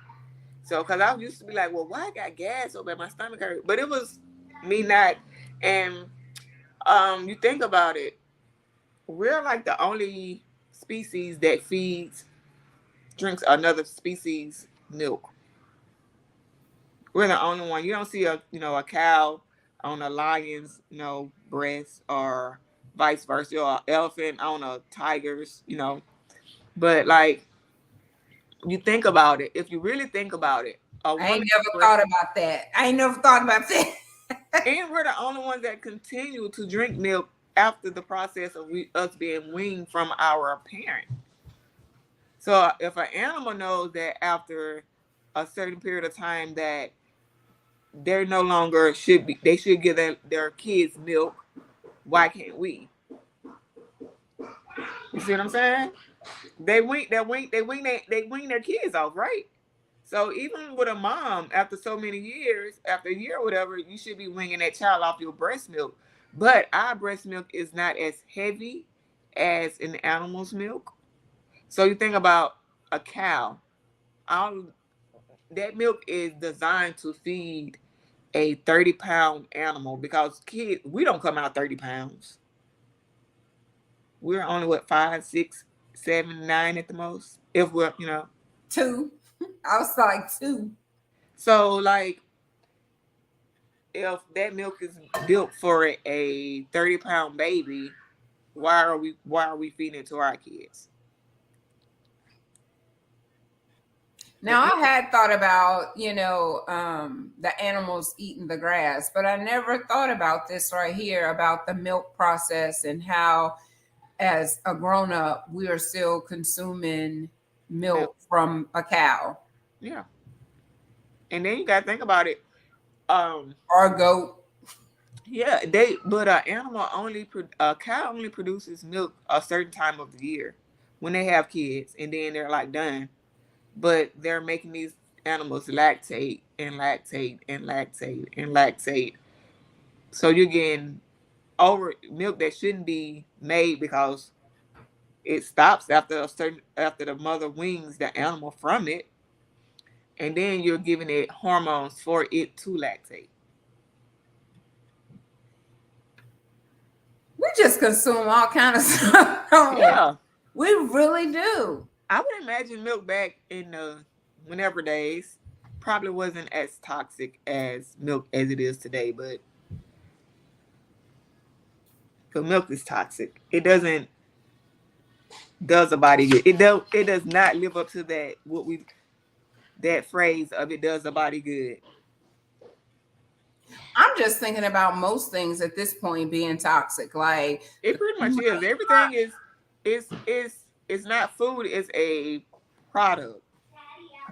So, because I used to be like, well, why I got gas so bad? My stomach hurt. But it was me not. And you think about it, we're like the only species that drinks another species milk. We're the only one. You don't see a cow on a lion's, breast or vice versa, or an elephant on a tiger's, But like you think about it, if you really think about it, a I woman ain't never thought about that. I ain't never thought about that. and we're the only ones that continue to drink milk after the process of us being weaned from our parent. So if an animal knows that after a certain period of time that they're no longer they should give their kids milk, why can't we? You see what I'm saying? They wean their kids off, right? So even with a mom, after so many years, after a year or whatever, you should be weaning that child off your breast milk. But our breast milk is not as heavy as an animal's milk. So you think about a cow. All that milk is designed to feed a 30-pound animal because kids, we don't come out 30 pounds. We're only what, 5, 6, 7, 9 at the most. If we're, 2. I was like 2. So like if that milk is built for a 30-pound baby, why are we feeding it to our kids? Now I had thought about, the animals eating the grass, but I never thought about this right here about the milk process and how, as a grown up, we are still consuming milk from a cow. Yeah. And then you gotta think about it. Or a goat. Yeah, but a cow only produces milk a certain time of the year when they have kids, and then they're like done. But they're making these animals lactate and lactate and lactate and lactate. So you're getting over milk that shouldn't be made because it stops after the mother weans the animal from it, and then you're giving it hormones for it to lactate. We just consume all kind of stuff. Yeah, we really do. I would imagine milk back in the whenever days probably wasn't as toxic as milk as it is today, but milk is toxic. It does a body good. It does not live up to that phrase of it does a body good. I'm just thinking about most things at this point being toxic. Like it pretty much is. Everything is not food, it's a product.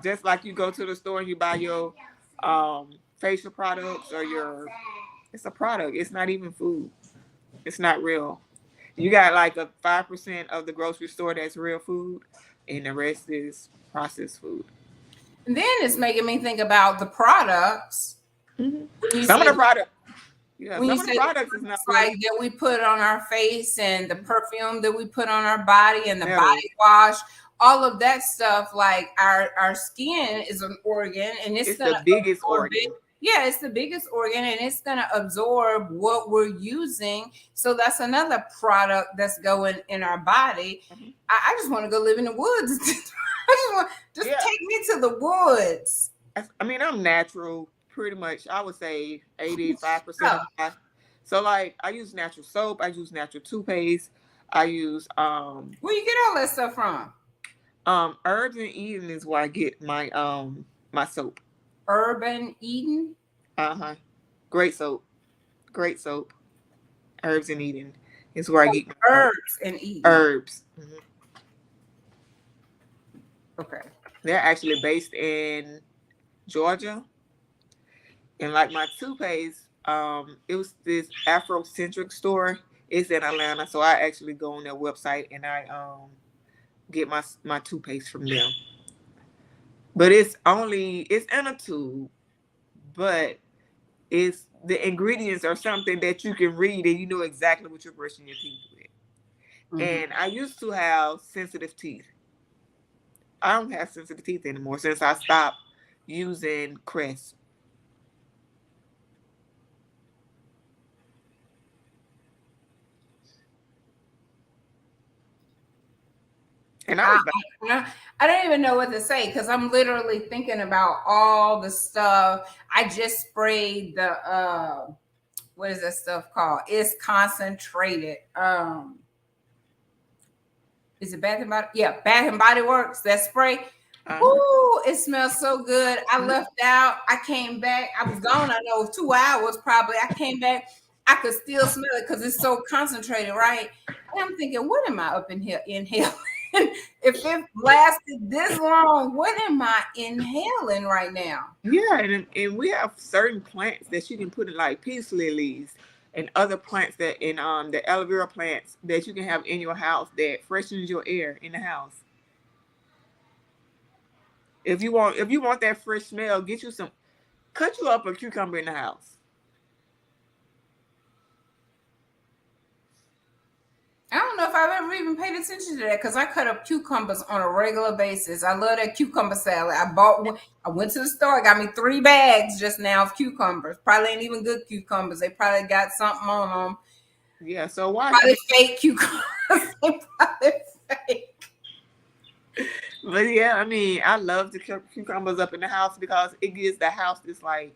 Just like you go to the store and you buy your facial products or it's a product. It's not even food. It's not real. You got like a 5% of the grocery store that's real food, and the rest is processed food. And then it's making me think about the products. Mm-hmm. Some of the products is not like that we put on our face, and the perfume that we put on our body, and the body wash, all of that stuff. Like our skin is an organ, and it's the biggest organ. Yeah, it's the biggest organ, and it's going to absorb what we're using. So that's another product that's going in our body. Mm-hmm. I just want to go live in the woods. Take me to the woods. I mean, I'm natural, pretty much. I would say 85% of my. So like, I use natural soap. I use natural toothpaste. I use Where you get all that stuff from? Herbs and Eden is where I get my my soap. Urban Eden? Great soap. Herbs and Eden is where I get my herbs and Eden. Herbs. Mm-hmm. Okay. They're actually based in Georgia. And like my toothpaste, it was this Afrocentric store. It's in Atlanta. So I actually go on their website and I get my toothpaste from them. But it's in a tube, but it's the ingredients are something that you can read and you know exactly what you're brushing your teeth with. Mm-hmm. And I used to have sensitive teeth. I don't have sensitive teeth anymore since I stopped using Crest. And I don't even know what to say because I'm literally thinking about all the stuff. I just sprayed the what is that stuff called? It's concentrated. Is it Bath and Body? Yeah, Bath and Body Works. That spray. Ooh, it smells so good. I left out. I came back. I was gone. I know 2 hours probably. I came back. I could still smell it because it's so concentrated, right? And I'm thinking, what am I up in here inhaling? If it lasted this long, what am I inhaling right now? Yeah, and we have certain plants that you can put in, like peace lilies and other plants that in the aloe vera plants that you can have in your house that freshens your air in the house. If you want that fresh smell, get you some. Cut you up a cucumber in the house. I don't know if I've ever even paid attention to that because I cut up cucumbers on a regular basis. I love that cucumber salad. I bought one. I went to the store, got me 3 bags just now of cucumbers. Probably ain't even good cucumbers. They probably got something on them. Yeah. So why? Probably fake cucumbers. They probably fake. But yeah, I mean, I love to keep cucumbers up in the house because it gives the house this like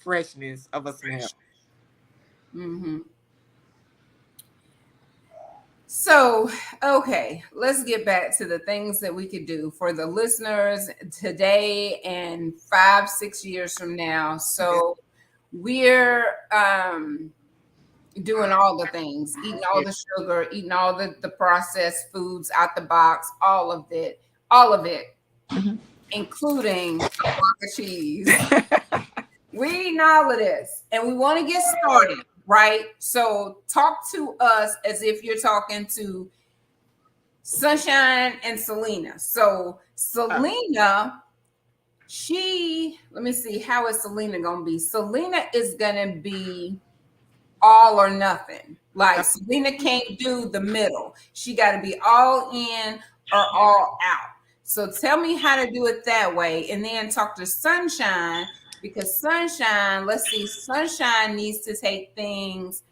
freshness of a smell. Mm-hmm. So, okay, let's get back to the things that we could do for the listeners today and 5-6 years from now. So, we're doing all the things, eating all the sugar, eating all the processed foods out the box, all of it, Mhm. including a block of cheese. We eating all of this, and we want to get started, right? So talk to us as if you're talking to Sunshine and Celena. So Celena, let me see, how is Celena gonna be? Celena is gonna be all or nothing. Like Celena can't do the middle. She got to be all in or all out. So tell me how to do it that way, and then talk to Sunshine, because Sunshine, let's see, Sunshine needs to take things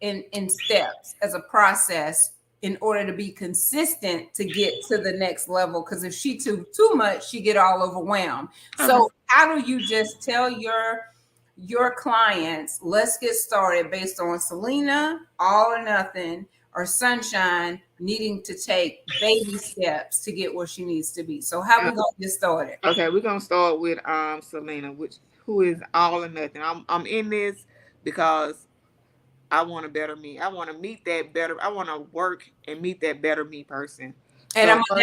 in steps as a process in order to be consistent to get to the next level. Because if she too much, she get all overwhelmed. So how do you just tell your clients, let's get started based on Celena, all or nothing, or Sunshine needing to take baby steps to get where she needs to be? So how we gonna get started? Okay, we're gonna start with Celena, who is all or nothing. I'm in this because I want to better me. I want to meet that better. I want to work and meet that better me person. And So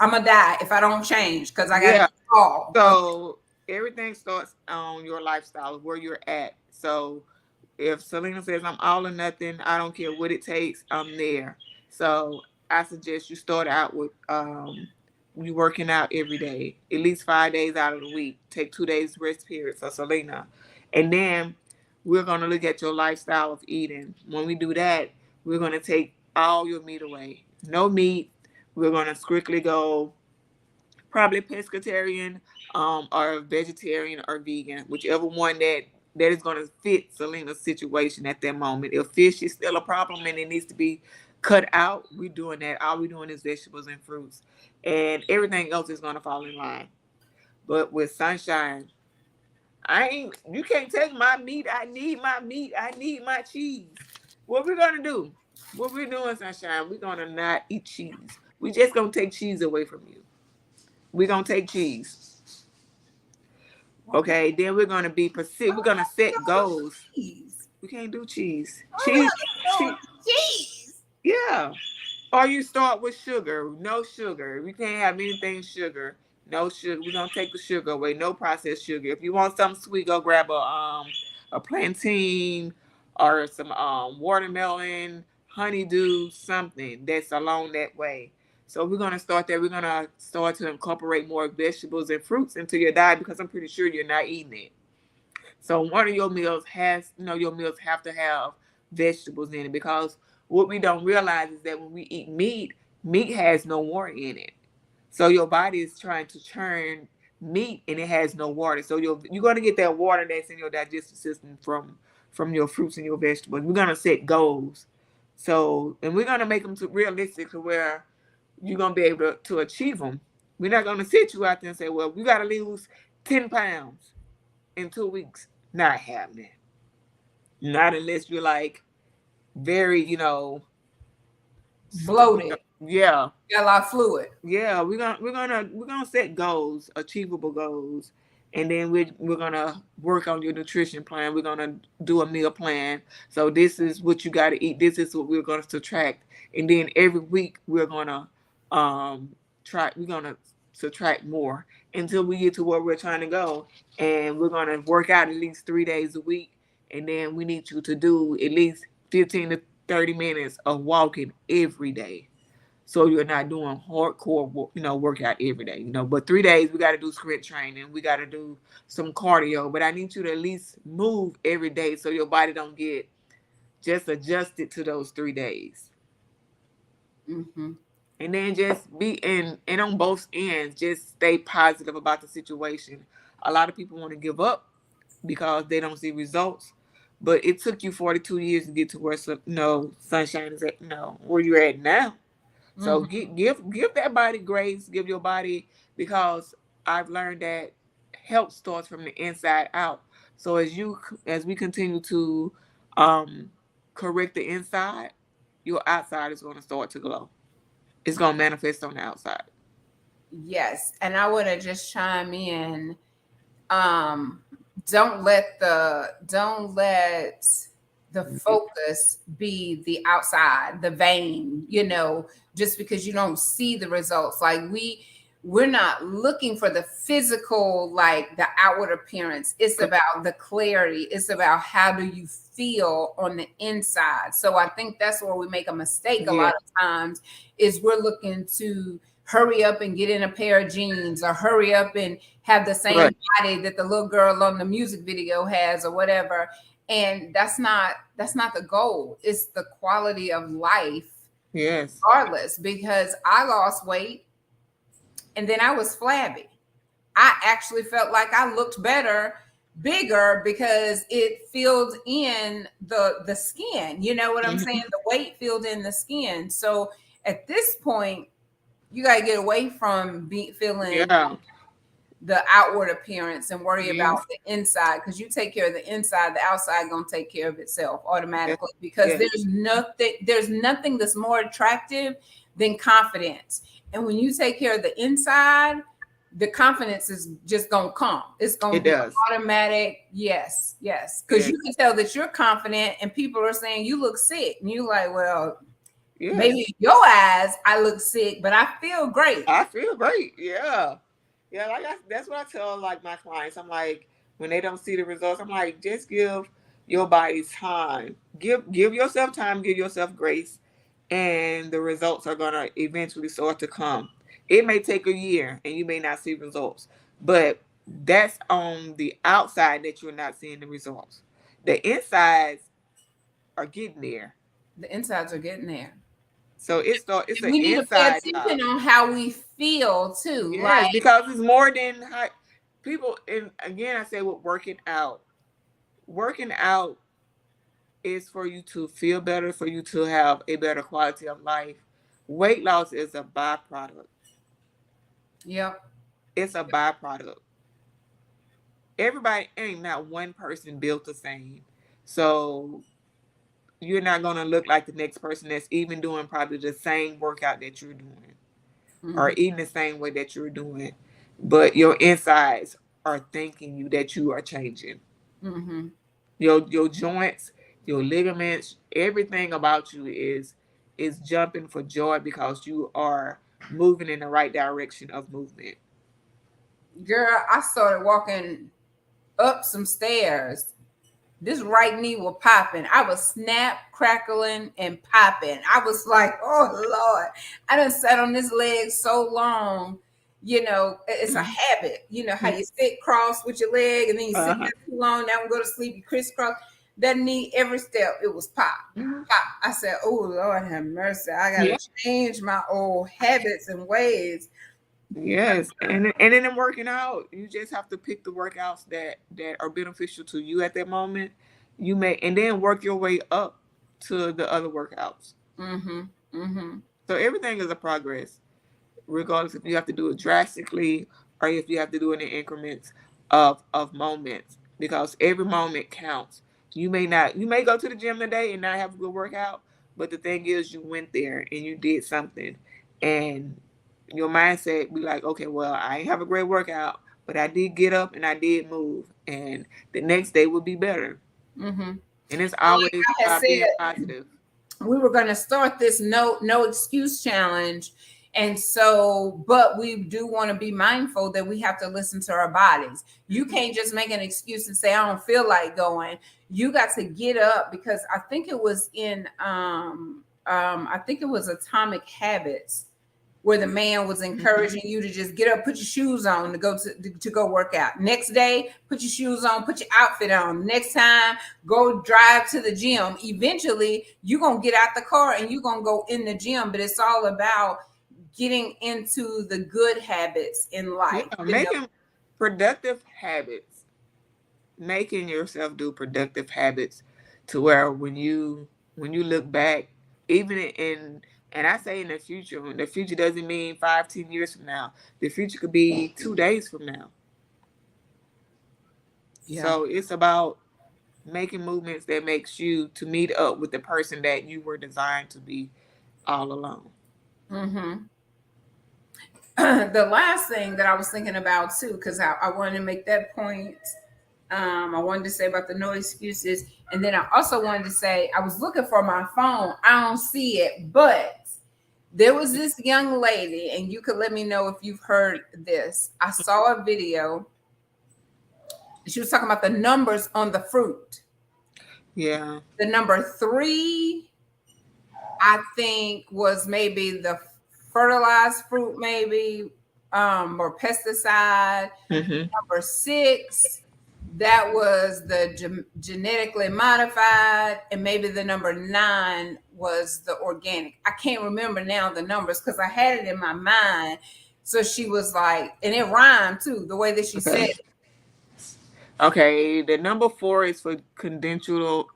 I'm gonna die if I don't change because I got all. So everything starts on your lifestyle, where you're at. So if Celena says I'm all or nothing, I don't care what it takes, I'm there. So I suggest you start out with you working out every day, at least 5 days out of the week. Take 2 days rest period for Celena, and then we're gonna look at your lifestyle of eating. When we do that, we're gonna take all your meat away. No meat. We're gonna strictly go probably pescatarian, or vegetarian or vegan, whichever one that is going to fit Celena's situation at that moment. If fish is still a problem and it needs to be cut out, we're doing that. All we're doing is vegetables and fruits, and everything else is going to fall in line. But with Sunshine, you can't take my meat. I need my meat. I need my cheese. What we're gonna do? What we're doing, Sunshine? We're gonna not eat cheese. We just gonna take cheese away from you. We're gonna take cheese. Okay, then we're gonna be We're gonna set goals. We can't do cheese. Cheese. Yeah. Or you start with sugar. No sugar. We can't have anything sugar. No sugar. We're gonna take the sugar away. No processed sugar. If you want something sweet, go grab a plantain or some watermelon, honeydew, something that's along that way. So we're gonna start there. We're gonna start to incorporate more vegetables and fruits into your diet because I'm pretty sure you're not eating it. So one of your meals your meals have to have vegetables in it, because what we don't realize is that when we eat meat, meat has no water in it. So your body is trying to churn meat and it has no water. So you're going to get that water that's in your digestive system from your fruits and your vegetables. We're going to set goals. So, and we're going to make them realistic to where you're going to be able to achieve them. We're not going to sit you out there and say, well, we got to lose 10 pounds in 2 weeks. Not happening. Not unless you're like very, Bloated. Yeah. Got a lot of fluid. Yeah, we're gonna set goals, achievable goals, and then we're gonna work on your nutrition plan. We're gonna do a meal plan. So this is what you got to eat. This is what we're gonna subtract, and then every week we're gonna try. We're gonna subtract more until we get to where we're trying to go, and we're gonna work out at least 3 days a week, and then we need you to do at least 15 to 30 minutes of walking every day. So you're not doing hardcore, workout every day, But 3 days we got to do sprint training, we got to do some cardio. But I need you to at least move every day so your body don't get just adjusted to those 3 days. Mm-hmm. And then just be and on both ends, just stay positive about the situation. A lot of people want to give up because they don't see results. But it took you 42 years to get to where sunshine is at, where you're at now. So give that body grace, give your body, because I've learned that help starts from the inside out. So as we continue to correct the inside, your outside is going to start to glow. It's going to manifest on the outside. Yes, and I want to just chime in. Um, don't let the focus be the outside, the vein, just because you don't see the results. Like we're not looking for the physical, like the outward appearance. It's about the clarity. It's about how do you feel on the inside. So I think that's where we make a mistake a lot of times, is we're looking to hurry up and get in a pair of jeans, or hurry up and have the same body that the little girl on the music video has, or whatever. And that's not the goal. It's the quality of life. Yes. Regardless, because I lost weight and then I was flabby. I actually felt like I looked better, bigger, because it filled in the skin. You know what I'm saying? The weight filled in the skin. So at this point, you got to get away from feeling the outward appearance and worry about the inside, because you take care of the inside, the outside gonna take care of itself automatically. Because there's nothing that's more attractive than confidence. And when you take care of the inside, the confidence is just gonna come. It's gonna be automatic. Yes. Because you can tell that you're confident, and people are saying you look sick, and you like, well, maybe in your eyes I look sick, but I feel great. I feel great. Yeah. Yeah, that's what I tell like my clients. I'm like, when they don't see the results, I'm like, just give your body time. Give yourself time, give yourself grace, and the results are gonna eventually start to come. It may take a year and you may not see results, but that's on the outside that you're not seeing the results. The insides are getting there. The insides are getting there. So it's an we need to pay attention on how we feel too. Yes, like, because it's more than how people. And again, I say with working out. Working out is for you to feel better, for you to have a better quality of life. Weight loss is a byproduct. Yep. It's a byproduct. Everybody ain't not one person built the same. So you're not gonna look like the next person that's even doing probably the same workout that you're doing, or eating the same way that you're doing, but your insides are thanking you that you are changing. Your joints, your ligaments, everything about you is jumping for joy because you are moving in the right direction of movement. Girl, I started walking up some stairs. This right knee was popping. I was snap, crackling, and popping. I was like, oh Lord, I done sat on this leg so long. It's a habit. You know how you sit cross with your leg, and then you sit there too long, now we go to sleep, you crisscross. That knee, every step, it was pop, pop. I said, oh Lord have mercy. I gotta change my old habits and ways. Yes, and then in working out, you just have to pick the workouts that are beneficial to you at that moment. And then work your way up to the other workouts. So everything is a progress, regardless if you have to do it drastically or if you have to do it in increments of moments, because every moment counts. You may go to the gym today and not have a good workout, but the thing is you went there and you did something, and your mindset be like, okay, well, I ain't have a great workout, but I did get up and I did move, and the next day will be better. And it's always about being positive. We were going to start this no excuse challenge. And so, but we do want to be mindful that we have to listen to our bodies. You can't just make an excuse and say, I don't feel like going. You got to get up, because I think it was in I think it was Atomic Habits, where the man was encouraging you to just get up, put your shoes on to go work out. Next day, put your shoes on, put your outfit on. Next time, go drive to the gym. Eventually, you're going to get out the car and you're going to go in the gym, but it's all about getting into the good habits in life. Yeah, making productive habits, making yourself do productive habits to where when you look back, even and I say in the future doesn't mean 5-10 years from now. The future could be 2 days from now. Yeah. So it's about making movements that makes you to meet up with the person that you were designed to be all along. The last thing that I was thinking about too, because I wanted to make that point. I wanted to say about the no excuses, and then I also wanted to say I was looking for my phone. I don't see it, but there was this young lady, and you could let me know if you've heard this. I saw a video. She was talking about the numbers on the fruit. Yeah. The number 3, I think, was maybe the fertilized fruit, maybe, or pesticide. Number 6, that was the genetically modified, and maybe the number 9 was the organic. I can't remember now the numbers because I had it in my mind. So she was like, and it rhymed too, the way that she said it. Okay, the number 4 is for conventional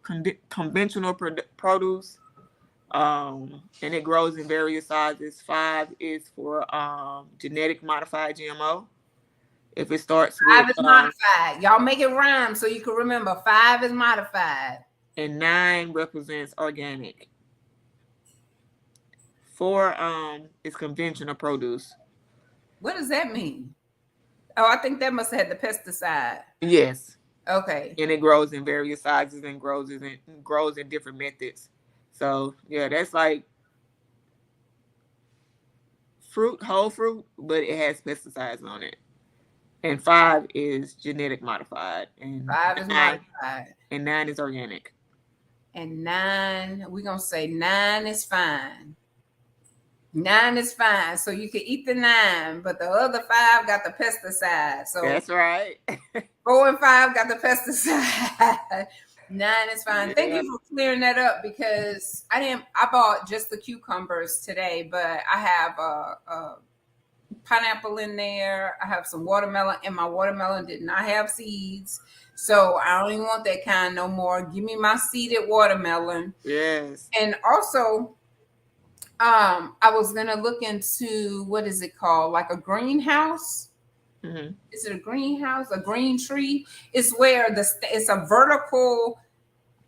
produce, and it grows in various sizes. 5 is for genetic modified GMO. If it starts 5 with is modified. Y'all make it rhyme so you can remember. 5 is modified. And 9 represents organic. 4 is conventional produce. What does that mean? Oh, I think that must have had the pesticide. Yes. Okay. And it grows in various sizes and grows in different methods. So yeah, that's like whole fruit, but it has pesticides on it. And 5 is genetic modified. And 5 is modified. And 9 is organic. And 9, we're gonna say 9 is fine. 9 is fine. So you can eat the 9, but the other 5 got the pesticide. So that's right. 4 and 5 got the pesticide. 9 is fine. Yeah. Thank you for clearing that up, because I bought just the cucumbers today, but I have a pineapple in there. I have some watermelon, and my watermelon did not have seeds. So I don't even want that kind no more. Give me my seeded watermelon. Yes. And also, I was gonna look into, what is it called? Like a greenhouse. Is it a greenhouse? A green tree? It's where it's a vertical.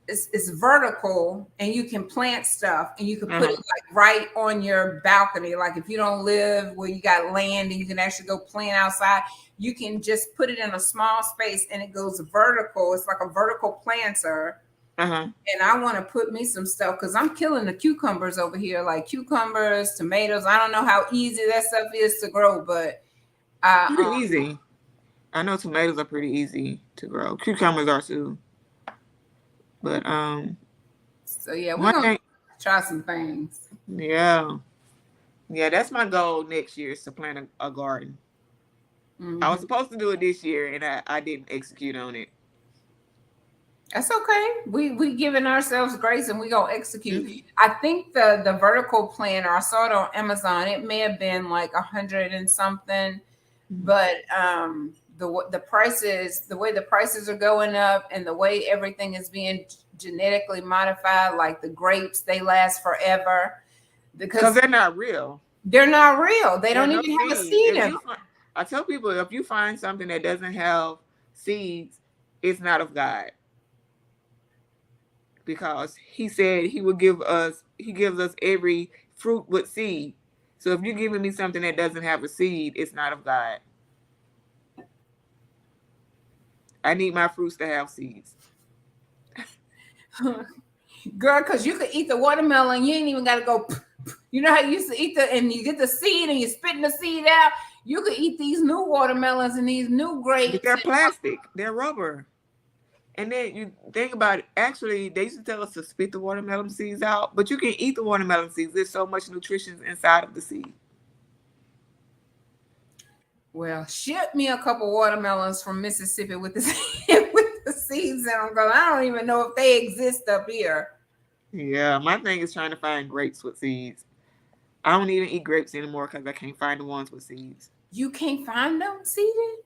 It's vertical, and you can plant stuff, and you can put it like right on your balcony. Like if you don't live where you got land and you can actually go plant outside, you can just put it in a small space and it goes vertical. It's like a vertical planter. And I want to put me some stuff because I'm killing the cucumbers over here, like cucumbers, tomatoes. I don't know how easy that stuff is to grow, but pretty easy. I know tomatoes are pretty easy to grow. Cucumbers are too. But so yeah, we're gonna try some things. Yeah, that's my goal next year, is to plant a garden. I was supposed to do it this year, and I didn't execute on it. That's okay. We giving ourselves grace, and we gonna execute. I think the vertical planter, I saw it on Amazon. It may have been like 100 and something, but the prices, the way the prices are going up, and the way everything is being genetically modified, like the grapes, they last forever because they're not real. They're not real. They don't even have a seed in them. I tell people, if you find something that doesn't have seeds, it's not of God. Because he said he gives us every fruit with seed. So if you're giving me something that doesn't have a seed, it's not of God. I need my fruits to have seeds. Girl, because you could eat the watermelon, you ain't even got to go. You know how you used to eat and you get the seed and you're spitting the seed out? You could eat these new watermelons and these new grapes. But they're plastic. They're rubber. And then you think about it. Actually, they used to tell us to spit the watermelon seeds out, but you can eat the watermelon seeds. There's so much nutrition inside of the seed. Well, ship me a couple watermelons from Mississippi with the with the seeds in them, because I don't even know if they exist up here. Yeah, my thing is trying to find grapes with seeds. I don't even eat grapes anymore because I can't find the ones with seeds. You can't find them seeded?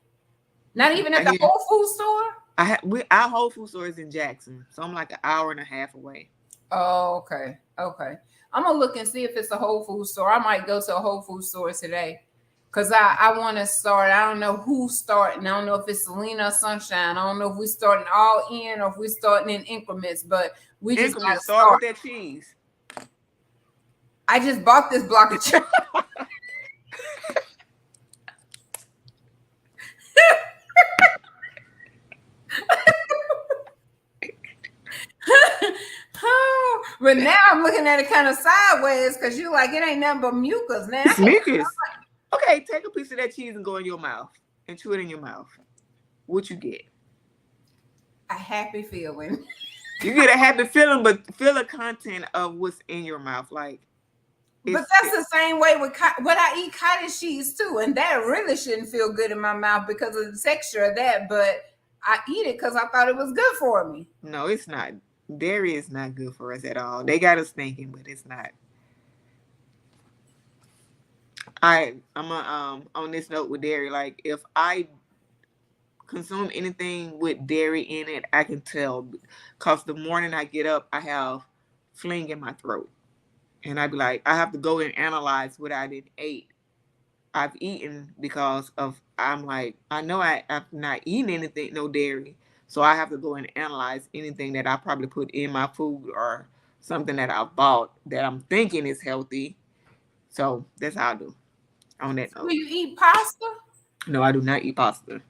Not even at the Yeah. Whole Food store? Our Whole Food store is in Jackson, so I'm like an hour and a half away. Oh, okay. Okay. I'm going to look and see if it's a Whole Food store. I might go to a Whole Food store today, because I want to start. I don't know who's starting. I don't know if it's Celena or Sunshine. I don't know if we're starting all in or if we're starting in increments, but we just got to start with that cheese. I just bought this block of cheese. But now I'm looking at it kind of sideways, because you're like, it ain't nothing but mucus now. It's mucus. Okay, take a piece of that cheese and go in your mouth and chew it in your mouth. What you get? A happy feeling. You get a happy feeling, but feel the content of what's in your mouth. Like, but that's the same way with what I eat cottage cheese too, and that really shouldn't feel good in my mouth because of the texture of that. But I eat it because I thought it was good for me. No, it's not. Dairy is not good for us at all. They got us thinking, but it's not. I'm on this note with dairy. Like, if I consume anything with dairy in it, I can tell, because the morning I get up, I have fling in my throat, and I'd be like, I have to go and analyze what I didn't eat. I've eaten because of, I'm like, I know I've not eaten anything, no dairy. So I have to go and analyze anything that I probably put in my food or something that I bought that I'm thinking is healthy. So that's how I do on that note. Do you eat pasta? No, I do not eat pasta.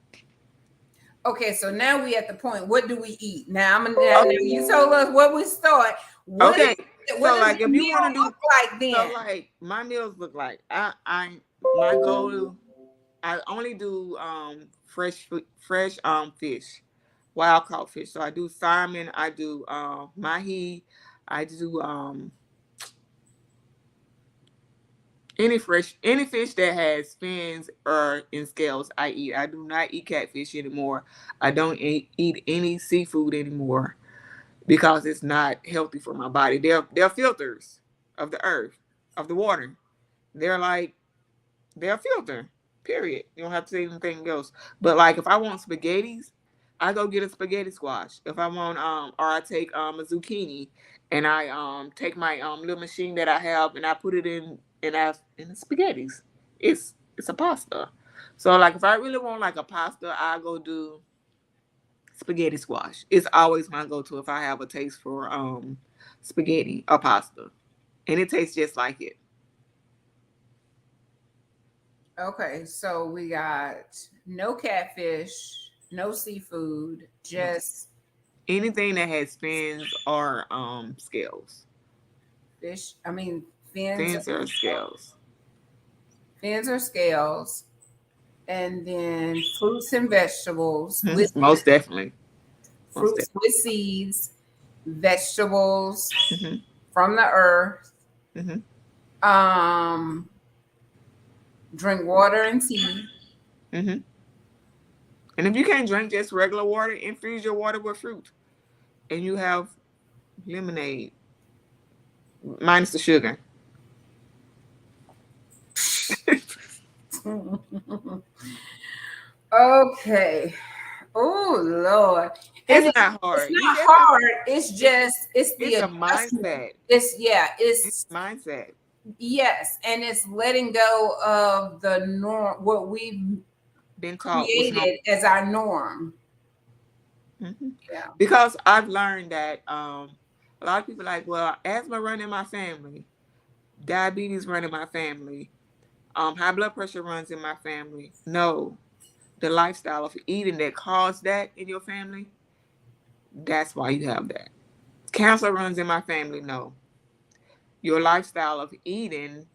Okay, so now we at the point. What do we eat? Now you told us what we start. What okay, what so like if you want to do like then? So like my meals look like my goal. I only do fresh fish, wild caught fish. So I do salmon, I do mahi, I do any fish that has fins or in scales I eat. I do not eat catfish anymore. I don't eat any seafood anymore because it's not healthy for my body. They're filters of the earth, of the water. They're a filter. Period. You don't have to say anything else. But like if I want spaghettis, I go get a spaghetti squash. If I want or I take a zucchini and I take my little machine that I have and I put it in the spaghettis. It's a pasta. So like if I really want like a pasta, I go do spaghetti squash. It's always my go-to if I have a taste for spaghetti or pasta. And it tastes just like it. Okay, so we got no catfish, no seafood, just anything that has fins or scales. Fish. I mean, fins or scales. Fins or scales, and then fruits and vegetables. Most definitely. Fruits with seeds, vegetables from the earth. Drink water and tea. And if you can't drink just regular water, infuse your water with fruit, and you have lemonade minus the sugar. Okay. Oh Lord. It's not hard. It's not hard. It's just it's a mindset. It's mindset. Yes, and it's letting go of the norm, what we've been taught created as our norm. Yeah. Because I've learned that a lot of people are like, well, asthma run in my family, diabetes run in my family, high blood pressure runs in my family. No, the lifestyle of eating that caused that in your family, that's why you have that. Cancer runs in my family. No, your lifestyle of eating,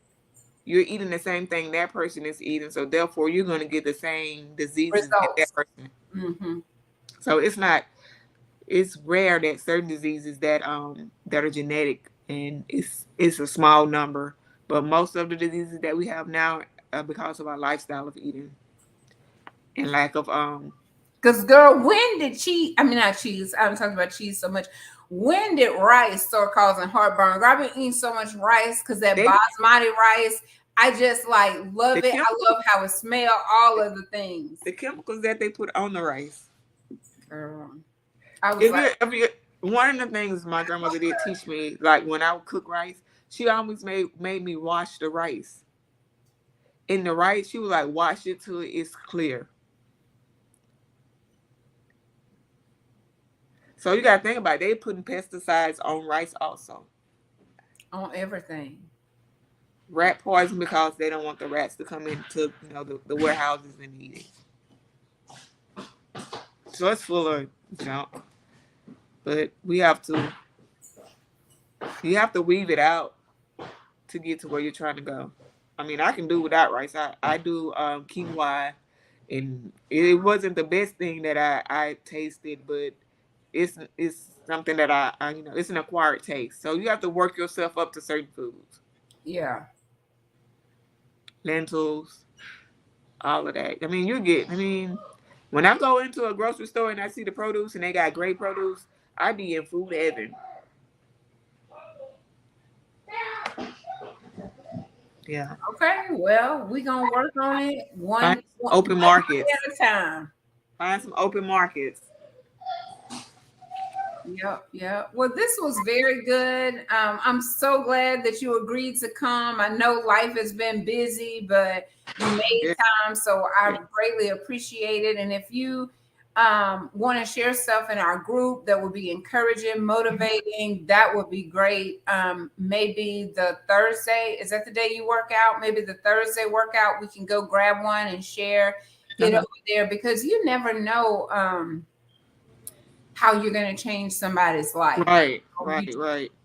you're eating the same thing that person is eating, so therefore you're going to get the same diseases that person. So it's not it's rare that certain diseases that are genetic, and it's a small number, but most of the diseases that we have now are because of our lifestyle of eating and lack of Because, girl, when did cheese, I mean, not cheese, I'm talking about cheese so much. When did rice start causing heartburn? Girl, I've been eating so much rice because that they basmati rice, I just like love the it. I love how it smells, all of the things. the chemicals that they put on the rice. Girl, I was like, If you, one of the things my grandmother did teach me, like when I would cook rice, she always made me wash the rice. In the rice, she was like, wash it till it's clear. So you gotta think about it. They putting pesticides on rice also. on everything. Rat poison because they don't want the rats to come into the warehouses and eat it. So it's full of junk. But you have to weave it out to get to where you're trying to go. I mean, I can do without rice. I do quinoa, and it wasn't the best thing that I tasted, but it's something that I it's an acquired taste. So you have to work yourself up to certain foods. Yeah. Lentils, all of that. I mean, when I go into a grocery store and I see the produce and they got great produce, I be in food heaven. Yeah. Okay, well, we're going to work on it one Open markets. at a time. Find some open markets. Yep. Well, this was very good. I'm so glad that you agreed to come. I know life has been busy, but you made time, so I greatly appreciate it. And if you want to share stuff in our group that would be encouraging, motivating, that would be great. Maybe the Thursday, is that the day you work out? Maybe the Thursday workout, we can go grab one and share it over there, because you never know how you're going to change somebody's life. Right.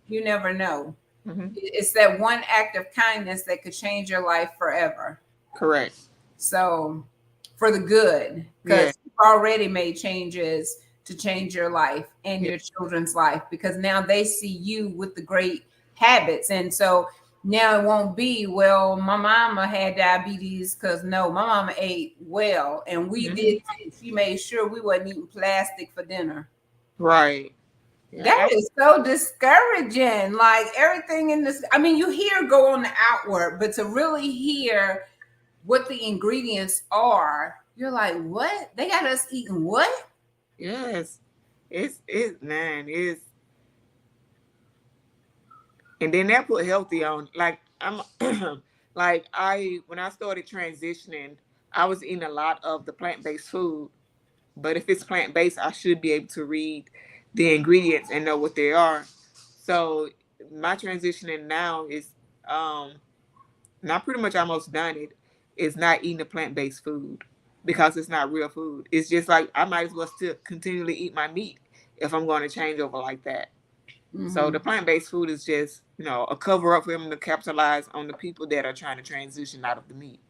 You never know. Mm-hmm. It's that one act of kindness that could change your life forever. Correct. So for the good, because you've already made changes to change your life and your children's life, because now they see you with the great habits. And so now it won't be, well, my mama had diabetes, because no, my mama ate well, and we did. She made sure we wasn't eating plastic for dinner. Right. Yeah. That is so discouraging. Like everything in this, I mean, you hear go on the outward, but to really hear what the ingredients are, you're like, what? They got us eating what? Yes. It's and then that put healthy on. Like I'm when I started transitioning, I was eating a lot of the plant-based food. But if it's plant-based, I should be able to read the ingredients and know what they are. So my transitioning now is not pretty much almost done. It is not eating a plant-based food because it's not real food. It's just like I might as well still continually eat my meat if I'm going to change over like that. So the plant-based food is just, a cover-up for them to capitalize on the people that are trying to transition out of the meat.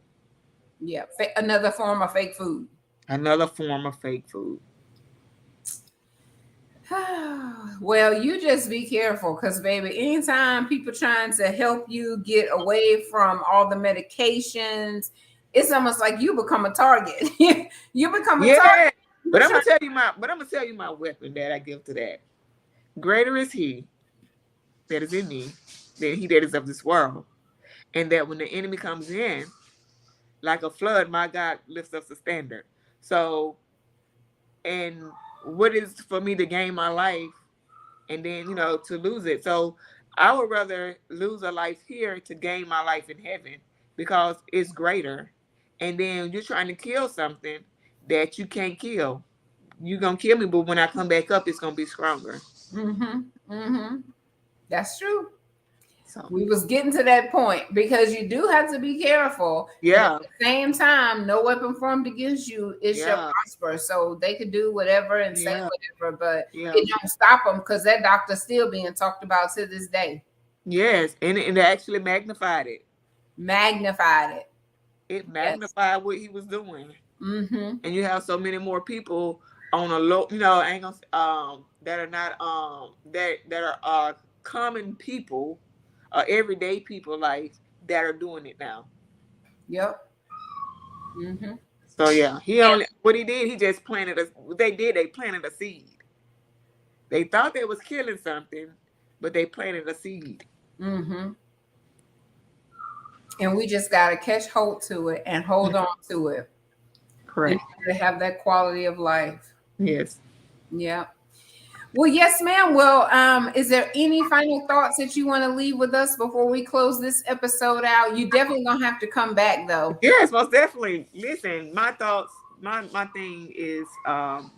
Yeah, another form of fake food. Another form of fake food. Well, you just be careful, because, baby, anytime people trying to help you get away from all the medications, it's almost like you become a target. You become a target. But I'm gonna tell you my weapon that I give to that. Greater is he that is in me than he that is of this world. And that when the enemy comes in, like a flood, my God lifts up the standard. So, and what is for me to gain my life and then, to lose it. So I would rather lose a life here to gain my life in heaven, because it's greater. And then you're trying to kill something that you can't kill. You're going to kill me, but when I come back up, it's going to be stronger. That's true. So we was getting to that point, because you do have to be careful. Yeah. At the same time, no weapon formed against you shall prosper. So they could do whatever and say whatever, but it don't stop them, because that doctor's still being talked about to this day. Yes, and it actually magnified it. It magnified what he was doing. And you have so many more people on a low, I ain't gonna that are not that are common people, everyday people like that are doing it now. Yep. Mm-hmm. So yeah, what he did, he just planted they planted a seed. They thought they was killing something, but they planted a seed. Mm-hmm. And we just got to catch hold to it and hold on to it. Correct. To have that quality of life. Yes. Yeah. Well, yes, ma'am. Well, is there any final thoughts that you want to leave with us before we close this episode out? You definitely gonna have to come back though. Yes, most definitely. Listen, my thoughts, my thing is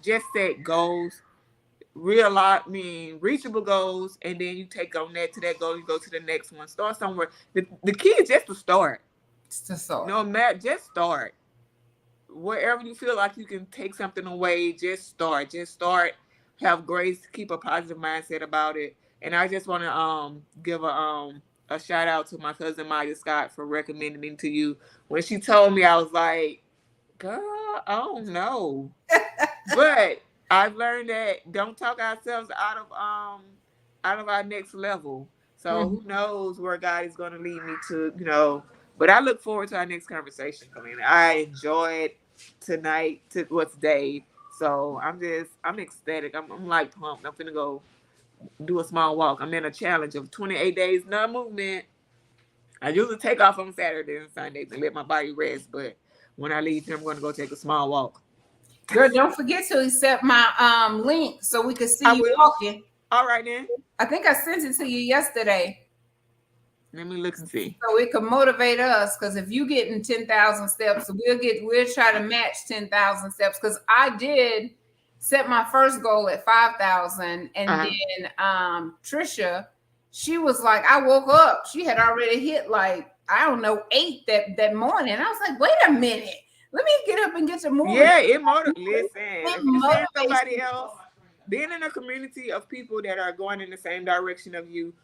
just set goals, reachable goals, and then you take on that to that goal, you go to the next one. Start somewhere. The key is just to start. It's to start. No matter, just start. Wherever you feel like you can take something away, just start. Just start. Have grace. Keep a positive mindset about it. And I just want to give a shout out to my cousin Maya Scott for recommending me to you. When she told me, I was like, girl, I don't know. But I've learned that don't talk ourselves out of our next level. So who knows where God is going to lead me to, But I look forward to our next conversation, Celena. I enjoyed tonight, today. So I'm ecstatic. I'm like pumped. I'm finna go do a small walk. I'm in a challenge of 28 days, no movement. I usually take off on Saturday and Sunday to let my body rest, but when I leave here, I'm going to go take a small walk. Girl, don't forget to accept my link so we can see I you will. walking. All right then. I think I sent it to you yesterday. Let me look and see. So it can motivate us, because if you getting 10,000 steps, we'll try to match 10,000 steps. Because I did set my first goal at 5,000, and then Trisha, she was like, I woke up, she had already hit like, I don't know, 8 that morning. I was like, wait a minute, let me get up and get to moving. Yeah, it motivates. Listen, if you see somebody else, being in a community of people that are going in the same direction of you,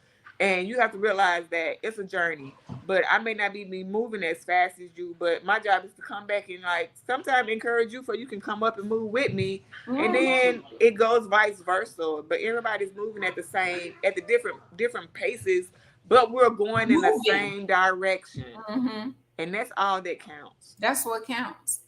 and you have to realize that it's a journey. But I may not be moving as fast as you, but my job is to come back and like sometimes encourage you so you can come up and move with me. And then it goes vice versa. But everybody's moving at the different paces, but we're going in the same direction. And that's all that counts. That's what counts.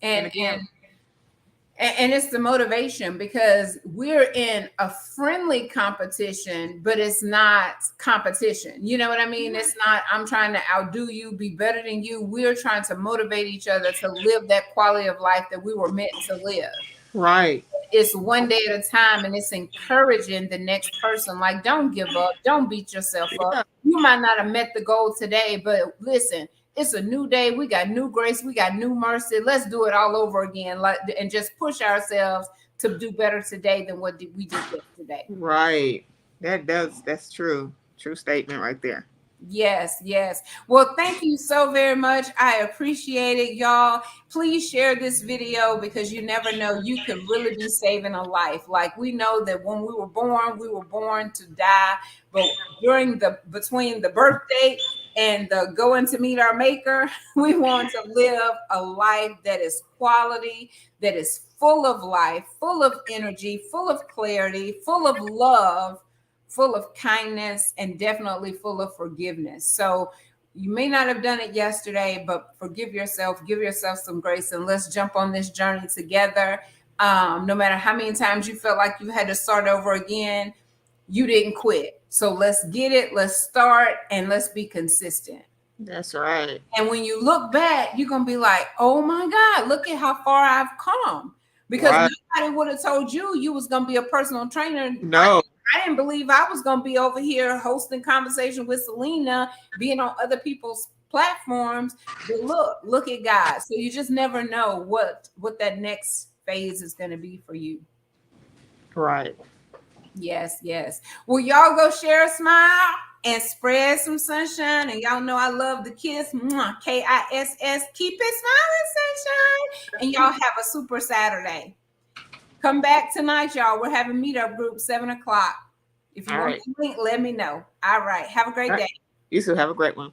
And it's the motivation, because we're in a friendly competition, but it's not competition. You know what I mean? It's not, I'm trying to outdo you, be better than you. We're trying to motivate each other to live that quality of life that we were meant to live. Right. It's one day at a time, and it's encouraging the next person. Like, don't give up. Don't beat yourself up. You might not have met the goal today, but listen, it's a new day. We got new grace. We got new mercy. Let's do it all over again, and just push ourselves to do better today than what we did yesterday. Right. That's true. True statement right there. Yes, yes. Well, thank you so very much. I appreciate it, y'all. Please share this video, because you never know, you could really be saving a life. Like, we know that when we were born to die, but between the birthday and the going to meet our maker, we want to live a life that is quality, that is full of life, full of energy, full of clarity, full of love, full of kindness, and definitely full of forgiveness. So you may not have done it yesterday, but forgive yourself, give yourself some grace, and let's jump on this journey together. No matter how many times you felt like you had to start over again, you didn't quit. So let's get it, let's start, and let's be consistent. That's right. And when you look back, you're going to be like, oh my God, look at how far I've come. Because nobody would have told you was going to be a personal trainer. No. I didn't believe I was going to be over here hosting conversation with Celena, being on other people's platforms. But look at God. So you just never know what that next phase is going to be for you. Right. Yes, yes. Well, y'all go share a smile and spread some sunshine. And y'all know I love the kiss. Mwah, KISS. Keep it smiling, sunshine. And y'all have a super Saturday. Come back tonight, y'all. We're having meetup group 7:00. If you want to link, let me know. All right. Have a great day. You too. Have a great one.